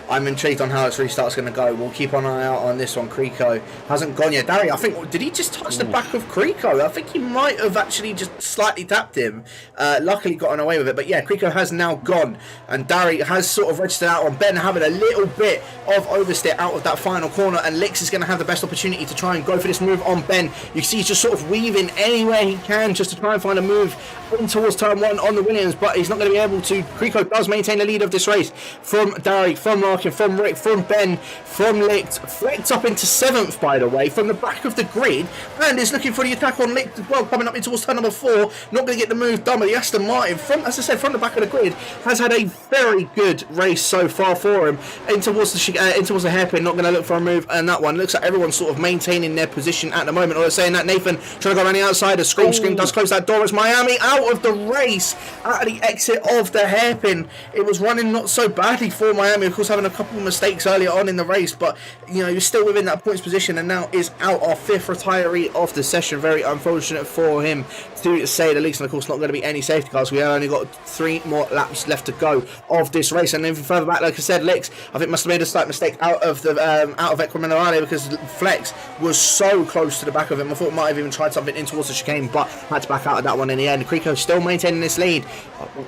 Speaker 1: I'm intrigued on how this restart's going to go. We'll keep an eye out on this one. Creeko hasn't gone yet. Darry, I think, did he just touch the back of Creeko? I think he might have actually just slightly tapped him. Luckily gotten away with it. But yeah, Creeko has now gone. And Darry has sort of registered out on Ben having a little bit of oversteer out of that final corner. And Lix is going to have the best opportunity to try and go for this move on Ben. You see he's just sort of weaving anywhere he can just to try and find a move in towards turn 1 on the Williams. But he's not going to be able to. Creeko does maintain the lead of this race from Darry, from Larkin, from Rick, from Ben, from Licht. Flecked up into 7th, by the way, from the back of the grid, and is looking for the attack on Licht as well, coming up in towards turn number 4. Not going to get the move done, but the Aston Martin, from, as I said, from the back of the grid, has had a very good race so far for him. In towards the hairpin, not going to look for a move, and that one looks like everyone's sort of maintaining their position at the moment. Or saying that Nathan trying to go around the outside, a scream does close that door. It's Miami out of the race at the exit of the hairpin. It was running not so badly for Miami, of course, having a couple of mistakes earlier on in the race, but you're still within that points position, and now is out, our 5th retiree of the session. Very unfortunate for him, to say the least. And of course, not going to be any safety cars. We have only got 3 more laps left to go of this race. And then further back, like I said, Lix I think must have made a slight mistake out of Equiminerale, because Flex was so close to the back of him. I thought might have even tried something in towards the chicane, but had to back out of that one in the end. Creeko still maintaining this lead.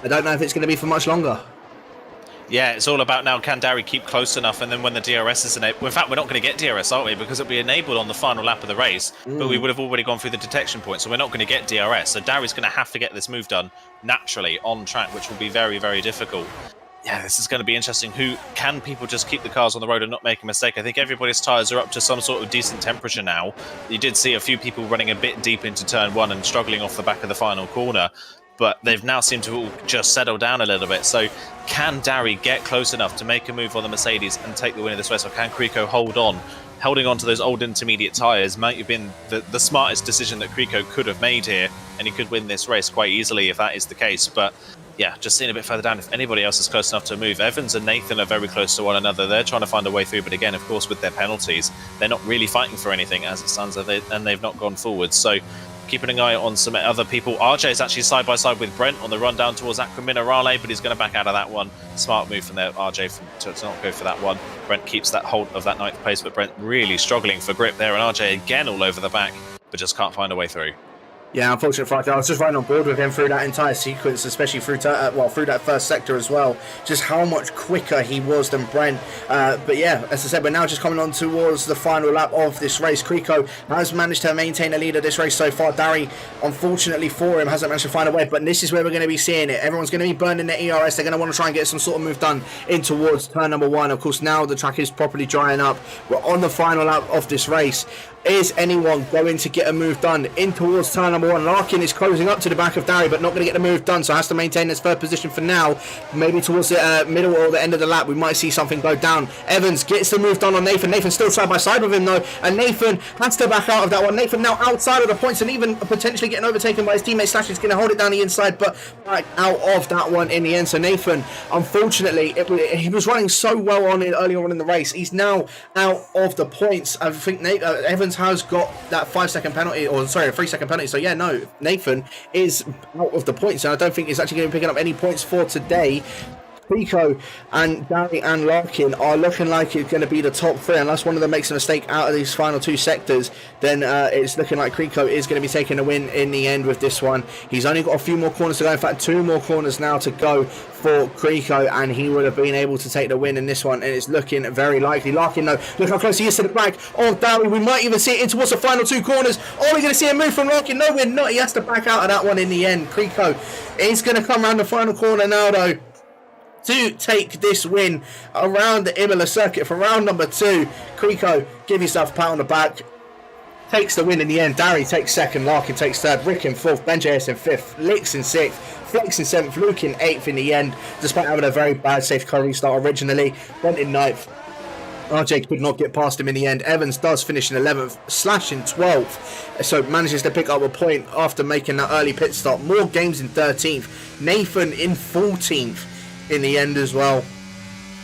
Speaker 1: I don't know if it's going to be for much longer.
Speaker 2: Yeah, it's all about now, can Darry keep close enough, and then when the DRS is enabled... Well, in fact, we're not going to get DRS, aren't we? Because it'll be enabled on the final lap of the race, but we would have already gone through the detection point, so we're not going to get DRS. So Darry's going to have to get this move done naturally on track, which will be very, very difficult. Yeah, this is going to be interesting. Can people just keep the cars on the road and not make a mistake? I think everybody's tyres are up to some sort of decent temperature now. You did see a few people running a bit deep into turn 1 and struggling off the back of the final corner, but they've now seemed to all just settle down a little bit. So can Darry get close enough to make a move on the Mercedes and take the win of this race, or can Creeko hold on? Holding on to those old intermediate tyres might have been the smartest decision that Creeko could have made here, and he could win this race quite easily if that is the case. But yeah, just seeing a bit further down, if anybody else is close enough to move. Evans and Nathan are very close to one another. They're trying to find a way through, but again, of course, with their penalties, they're not really fighting for anything as it stands, and they've not gone forward. So keeping an eye on some other people. RJ is actually side by side with Brent on the run down towards Aquaminerale, but he's going to back out of that one. Smart move from there, RJ, to not go for that one. Brent keeps that hold of that 9th place, but Brent really struggling for grip there, and RJ again all over the back, but just can't find a way through.
Speaker 1: Yeah, unfortunate for I was just right on board with him through that entire sequence, especially through that first sector as well. Just how much quicker he was than Brent. But yeah, as I said, we're now just coming on towards the final lap of this race. Creeko has managed to maintain the lead of this race so far. Darry, unfortunately for him, hasn't managed to find a way. But this is where we're going to be seeing it. Everyone's going to be burning their ERS. They're going to want to try and get some sort of move done in towards turn number 1. Of course, now the track is properly drying up. We're on the final lap of this race. Is anyone going to get a move done in towards turn number number 1. Larkin is closing up to the back of Dari, but not going to get the move done, so has to maintain his third position for now. Maybe towards the middle or the end of the lap, we might see something go down. Evans gets the move done on Nathan. Nathan still side by side with him though, and Nathan has to back out of that one. Nathan now outside of the points and even potentially getting overtaken by his teammate. Slash is going to hold it down the inside, but back out of that one in the end. So Nathan, unfortunately, he was running so well on it earlier on in the race. He's now out of the points. I think Evans has got that 5-second penalty, or sorry, a 3-second penalty. So yeah, no, Nathan is out of the points, and I don't think he's actually going to be picking up any points for today. Pico and Dari and Larkin are looking like it's going to be the top 3, unless one of them makes a mistake out of these final 2 sectors. Then it's looking like Krico is going to be taking a win in the end with this one. He's only got a few more corners to go. In fact, 2 more corners now to go for Krico, and he would have been able to take the win in this one, and it's looking very likely. Larkin, though, look how close he is to the back of Dari. We might even see it in towards the final 2 corners. Are we going to see a move from Larkin? No, we're not. He has to back out of that one in the end. Krico is going to come around the final corner now, though, to take this win around the Imola circuit for round number 2. Krico, give yourself a pat on the back. Takes the win in the end. Dari takes 2nd, Larkin takes 3rd, Rick in 4th, BenJS in 5th, Licks in 6th, Flex in 7th, Luke in 8th in the end, despite having a very bad safety car restart originally. Brent in 9th. RJ could not get past him in the end. Evans does finish in 11th, Slash in 12th, so manages to pick up a point after making that early pit stop. More games in 13th, Nathan in 14th in the end as well.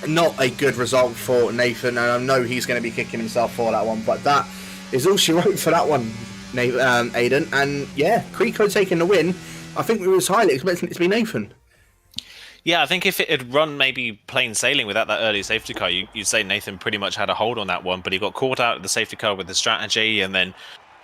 Speaker 1: Not a good result for Nathan, and I know he's going to be kicking himself for that one, but that is all she wrote for that one, Aiden. And yeah, Krico taking the win. I think we was highly expecting it to be Nathan.
Speaker 2: Yeah, I think if it had run maybe plain sailing without that early safety car, you'd say Nathan pretty much had a hold on that one, but he got caught out of the safety car with the strategy, and then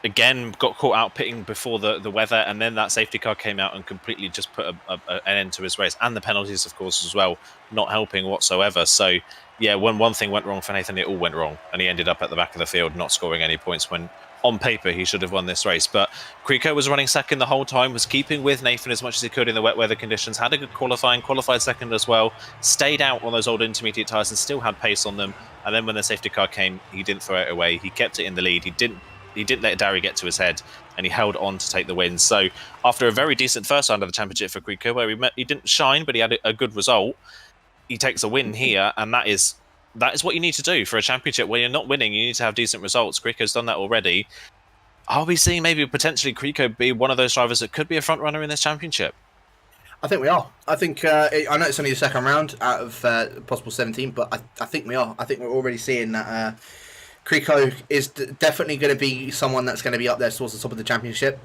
Speaker 2: again got caught out pitting before the weather, and then that safety car came out and completely just put an end to his race, and the penalties of course as well not helping whatsoever. So yeah, when one thing went wrong for Nathan, it all went wrong, and he ended up at the back of the field not scoring any points when on paper he should have won this race. But Krico was running 2nd the whole time, was keeping with Nathan as much as he could in the wet weather conditions, had a good qualified 2nd as well, stayed out on those old intermediate tyres and still had pace on them. And then when the safety car came, he didn't throw it away, he kept it in the lead, he didn't let Dari get to his head, and he held on to take the win. So after a very decent first round of the championship for Krico, where he didn't shine, but he had a good result, he takes a win here, and that is what you need to do for a championship. When you're not winning, you need to have decent results. Krico's done that already. Are we seeing maybe potentially Krico be one of those drivers that could be a front runner in this championship?
Speaker 1: I think we are. I think I know it's only the 2nd round out of possible 17, but I think we are. I think we're already seeing that Krico is definitely going to be someone that's going to be up there towards the top of the championship.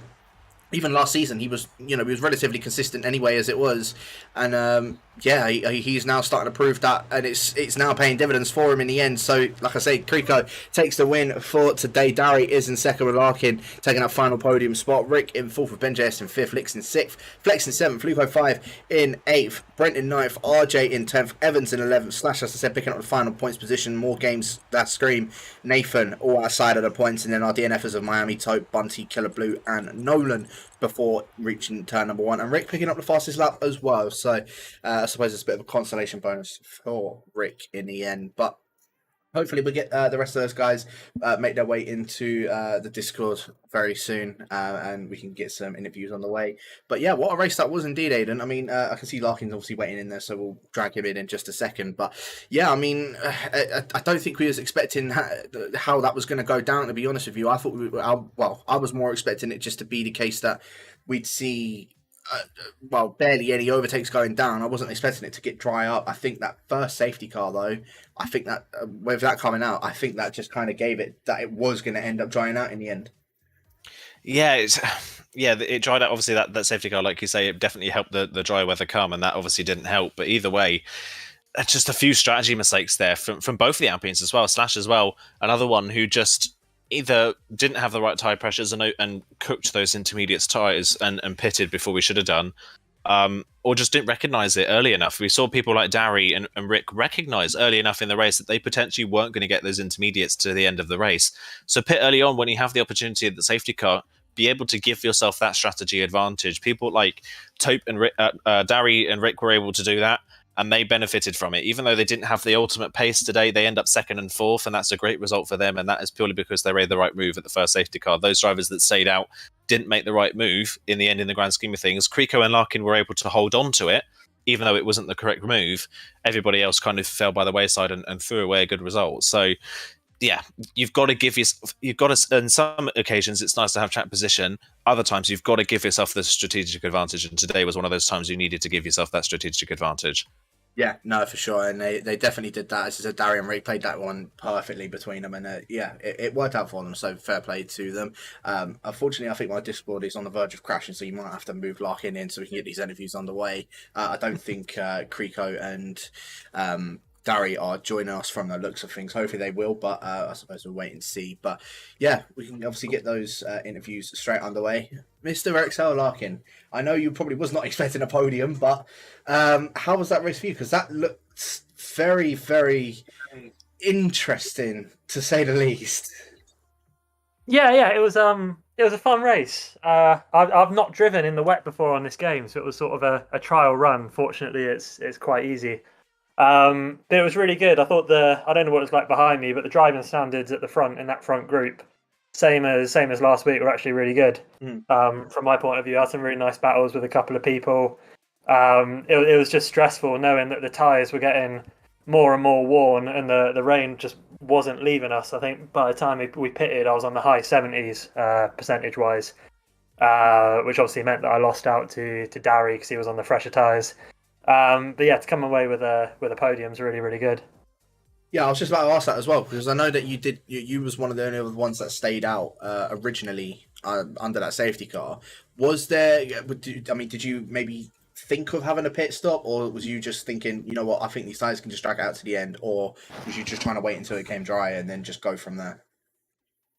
Speaker 1: Even last season, he was relatively consistent anyway as it was, and yeah, he's now starting to prove that, and it's now paying dividends for him in the end. So, like I say, Krico takes the win for today. Dari is in 2nd with Larkin, taking that final podium spot. Rick in 4th with BenJS in 5th, Licks in 6th, Flex in 7th, Luco 5 in 8th, Brent in 9th, RJ in 10th, Evans in 11th, Slash, as I said, picking up the final points position. More games that scream Nathan all outside of the points, and then our DNFs of Miami, Tope, Bunty, Killer Blue, and Nolan before reaching turn number 1, and Rick picking up the fastest lap as well. So I suppose it's a bit of a consolation bonus for Rick in the end, but hopefully we get the rest of those guys make their way into the Discord very soon, and we can get some interviews on the way. But yeah, what a race that was indeed, Aiden. I mean, I can see Larkin's obviously waiting in there, so we'll drag him in just a second. But yeah, I mean, I don't think we was expecting how that was going to go down, to be honest with you. I thought I was more expecting it just to be the case that we'd see barely any overtakes going down. I wasn't expecting it to get dry up. I think that first safety car, though, I think that with that coming out, I think that just kind of gave it that it was going to end up drying out in the end.
Speaker 2: Yeah, it dried out. Obviously, that safety car, like you say, it definitely helped the dry weather come, and that obviously didn't help. But either way, just a few strategy mistakes there from both the Alpines as well. Slash as well, another one who just either didn't have the right tyre pressures and cooked those intermediate tyres and pitted before we should have done, or just didn't recognise it early enough. We saw people like Dari and Rick recognise early enough in the race that they potentially weren't going to get those intermediates to the end of the race. So pit early on when you have the opportunity at the safety car, be able to give yourself that strategy advantage. People like Tope and Dari and Rick were able to do that. and they benefited from it. Even though they didn't have the ultimate pace today, they end up second and fourth, and that's a great result for them, and that is purely because they made the right move at the first safety car. Those drivers that stayed out didn't make the right move in the end, in the grand scheme of things. Creco and Larkin were able to hold on to it, even though it wasn't the correct move. Everybody else kind of fell by the wayside and threw away a good result. So, yeah, you've got to, in some occasions, it's nice to have track position. Other times, you've got to give yourself the strategic advantage. And today was one of those times you needed to give yourself that strategic advantage.
Speaker 1: Yeah, no, for sure, and they definitely did that. As I said, Darry and Rick played that one perfectly between them, and it worked out for them. So fair play to them. Unfortunately, I think my Discord is on the verge of crashing, so you might have to move Larkin in so we can get these interviews underway. I don't think Creco and Darry are joining us from the looks of things. Hopefully they will, but I suppose we'll wait and see. But yeah, we can obviously get those interviews straight underway. Mr. XL Larkin, I know you probably was not expecting a podium, but how was that race for you? Because that looked very, very interesting, to say the least.
Speaker 3: Yeah, it was a fun race. I've not driven in the wet before on this game, so it was sort of a trial run. Fortunately, it's quite easy. But it was really good. I thought I don't know what it was like behind me, but the driving standards at the front in that front group, same as last week, were actually really good. From my point of view, I had some really nice battles with a couple of people. It was just stressful knowing that the tyres were getting more and more worn, and the rain just wasn't leaving us. I think by the time we pitted, I was on the high 70s percentage wise, which obviously meant that I lost out to Darry because he was on the fresher tyres. But yeah, to come away with a podium is really, really good.
Speaker 1: Yeah, I was just about to ask that as well, because I know that you was one of the only ones that stayed out originally under that safety car. Was there? Did you maybe think of having a pit stop, or was you just thinking, you know what, I think these tyres can just drag out to the end, or was you just trying to wait until it came dry and then just go from there?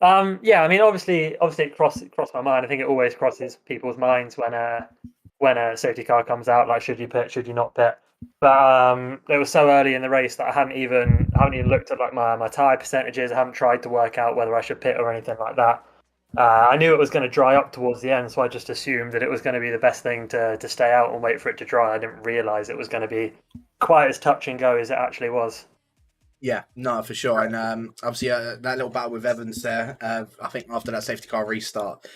Speaker 3: Yeah, I mean, obviously it crossed my mind. I think it always crosses people's minds when a safety car comes out, like should you pit, should you not pit? But it was so early in the race that I haven't even looked at like my tyre percentages. I haven't tried to work out whether I should pit or anything like that. I knew it was going to dry up towards the end, so I just assumed that it was going to be the best thing to stay out and wait for it to dry. I didn't realise it was going to be quite as touch and go as it actually was.
Speaker 1: Yeah, no, for sure. And obviously that little battle with Evans there, I think after that safety car restart,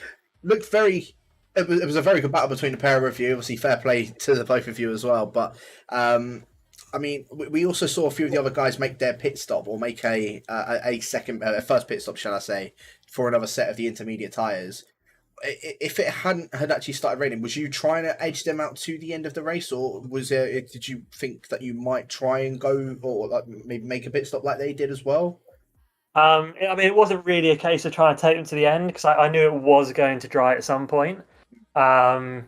Speaker 1: looked very... It was a very good battle between the pair of you. Obviously, fair play to the both of you as well. But I mean, we also saw a few of the other guys make their pit stop, or make a first pit stop, shall I say, for another set of the intermediate tyres. If it had actually started raining, was you trying to edge them out to the end of the race, or did you think that you might try and go, or like maybe make a pit stop like they did as well?
Speaker 3: I mean, it wasn't really a case of trying to take them to the end, because I knew it was going to dry at some point. Like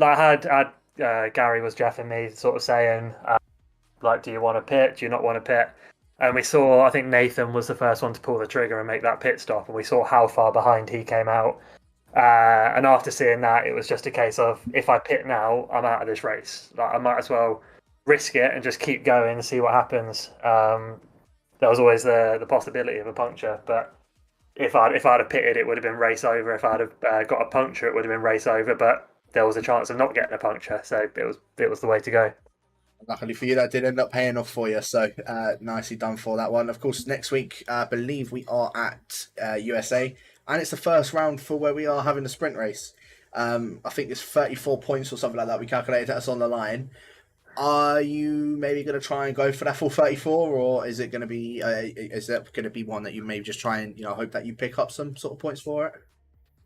Speaker 3: I had Gary was jeffing me, sort of saying, like, do you want to pit? Do you not want to pit? And we saw, I think Nathan was the first one to pull the trigger and make that pit stop, and we saw how far behind he came out. And after seeing that, it was just a case of, if I pit now, I'm out of this race. Like, I might as well risk it and just keep going and see what happens. There was always the possibility of a puncture, but if I'd have pitted, it would have been race over. If I'd have got a puncture, it would have been race over. But there was a chance of not getting a puncture, so it was the way to go.
Speaker 1: Luckily for you, that did end up paying off for you. So nicely done for that one. Of course, next week, I believe we are at USA, and it's the first round for where we are having the sprint race. I think it's 34 points or something like that. We calculated that's on the line. Are you maybe going to try and go for that full 34, or is it going to be one that you maybe just try and hope that you pick up some sort of points for it?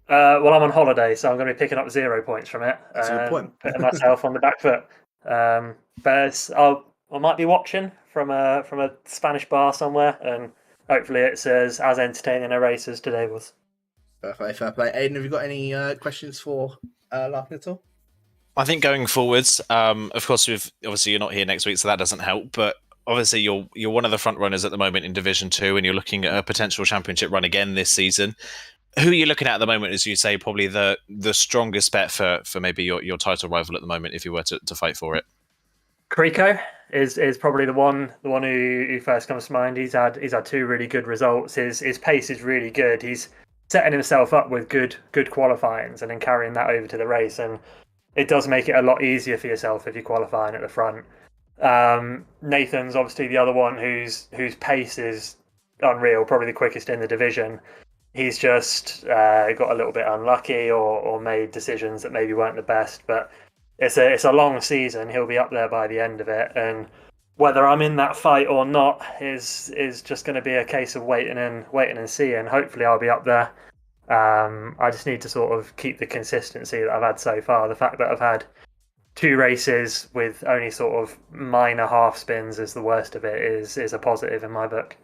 Speaker 3: Well, I'm on holiday, so I'm going to be picking up 0 points from it.
Speaker 1: That's a good point.
Speaker 3: Putting myself on the back foot. But I might be watching from a Spanish bar somewhere, and hopefully it's as entertaining a race as today was.
Speaker 1: Fair play. Aidan, have you got any questions for Larkin at all?
Speaker 2: I think going forwards, of course, obviously you're not here next week, so that doesn't help. But obviously you're one of the front runners at the moment in Division 2, and you're looking at a potential championship run again this season. Who are you looking at the moment, as you say, probably the strongest bet for maybe your title rival at the moment, if you were to fight for it?
Speaker 3: Creco is probably the one who first comes to mind. He's had 2 really good results. His pace is really good. He's setting himself up with good qualifyings and then carrying that over to the race, and it does make it a lot easier for yourself if you're qualifying at the front. Nathan's obviously the other one whose pace is unreal, probably the quickest in the division. He's just got a little bit unlucky or made decisions that maybe weren't the best. But it's a long season. He'll be up there by the end of it, and whether I'm in that fight or not is just going to be a case of waiting and seeing. Hopefully, I'll be up there. I just need to sort of keep the consistency that I've had so far. The fact that I've had 2 races with only sort of minor half spins as the worst of it is a positive in my book.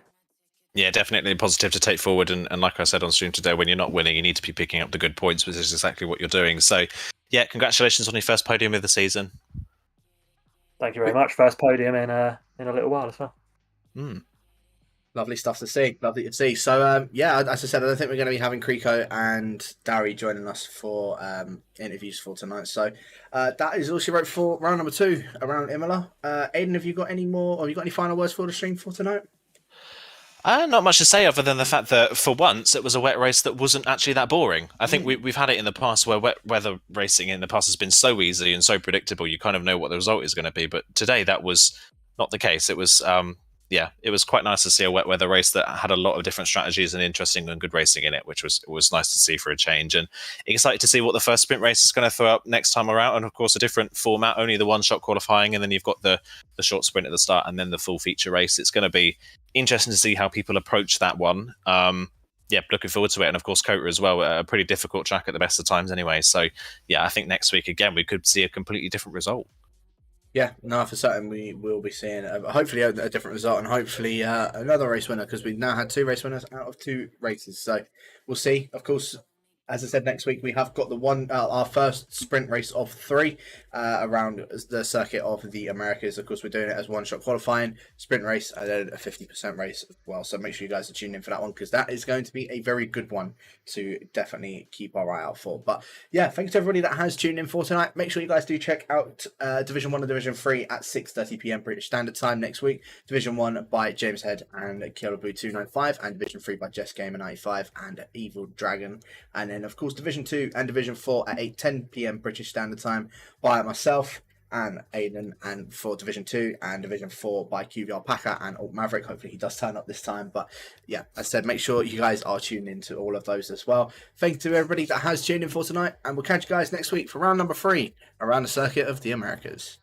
Speaker 2: Yeah, definitely positive to take forward. And like I said on stream today, when you're not winning, you need to be picking up the good points, which is exactly what you're doing. So, yeah, congratulations on your first podium of the season.
Speaker 3: Thank you very much. First podium in a little while as well.
Speaker 1: Lovely stuff to see. Lovely to see. So, yeah, as I said, I don't think we're going to be having Creeko and Darry joining us for interviews for tonight. So, that is all she wrote for round number 2 around Imola. Aiden, have you got any more? Have you got any final words for the stream for tonight?
Speaker 2: Not much to say other than the fact that for once it was a wet race that wasn't actually that boring. I think we've had it in the past where wet weather racing in the past has been so easy and so predictable, you kind of know what the result is going to be. But today that was not the case. It was, it was quite nice to see a wet weather race that had a lot of different strategies and interesting and good racing in it, which was nice to see for a change. And excited to see what the first sprint race is going to throw up next time around. And of course, a different format, only the one-shot qualifying, and then you've got the short sprint at the start and then the full feature race. It's going to be interesting to see how people approach that one. Looking forward to it. And of course, Kota as well, a pretty difficult track at the best of times anyway. So yeah, I think next week again, we could see a completely different result.
Speaker 1: Yeah, no, for certain we will be seeing hopefully a different result and hopefully another race winner, because we've now had 2 race winners out of 2 races. So we'll see. Of course, as I said, next week we have got our first sprint race of 3 around the circuit of the Americas. Of course, we're doing it as one-shot qualifying, sprint race, and then a 50% race as well. So make sure you guys are tuning in for that one, because that is going to be a very good one to definitely keep our eye out for. But yeah, thanks to everybody that has tuned in for tonight. Make sure you guys do check out Division 1 and Division 3 at 6:30 p.m. British Standard Time next week. Division 1 by James Head and Kielaboo295, and Division 3 by Jess Gamer 95 and Evil Dragon. And then, of course, Division 2 and Division 4 at 8:10 p.m. British Standard Time by myself and Aiden, and for Division 2 and Division 4 by QV Alpaca and Alt Maverick. Hopefully he does turn up this time. But yeah, as I said, make sure you guys are tuned into all of those as well. Thank you to everybody that has tuned in for tonight, and we'll catch you guys next week for round number 3 around the circuit of the Americas.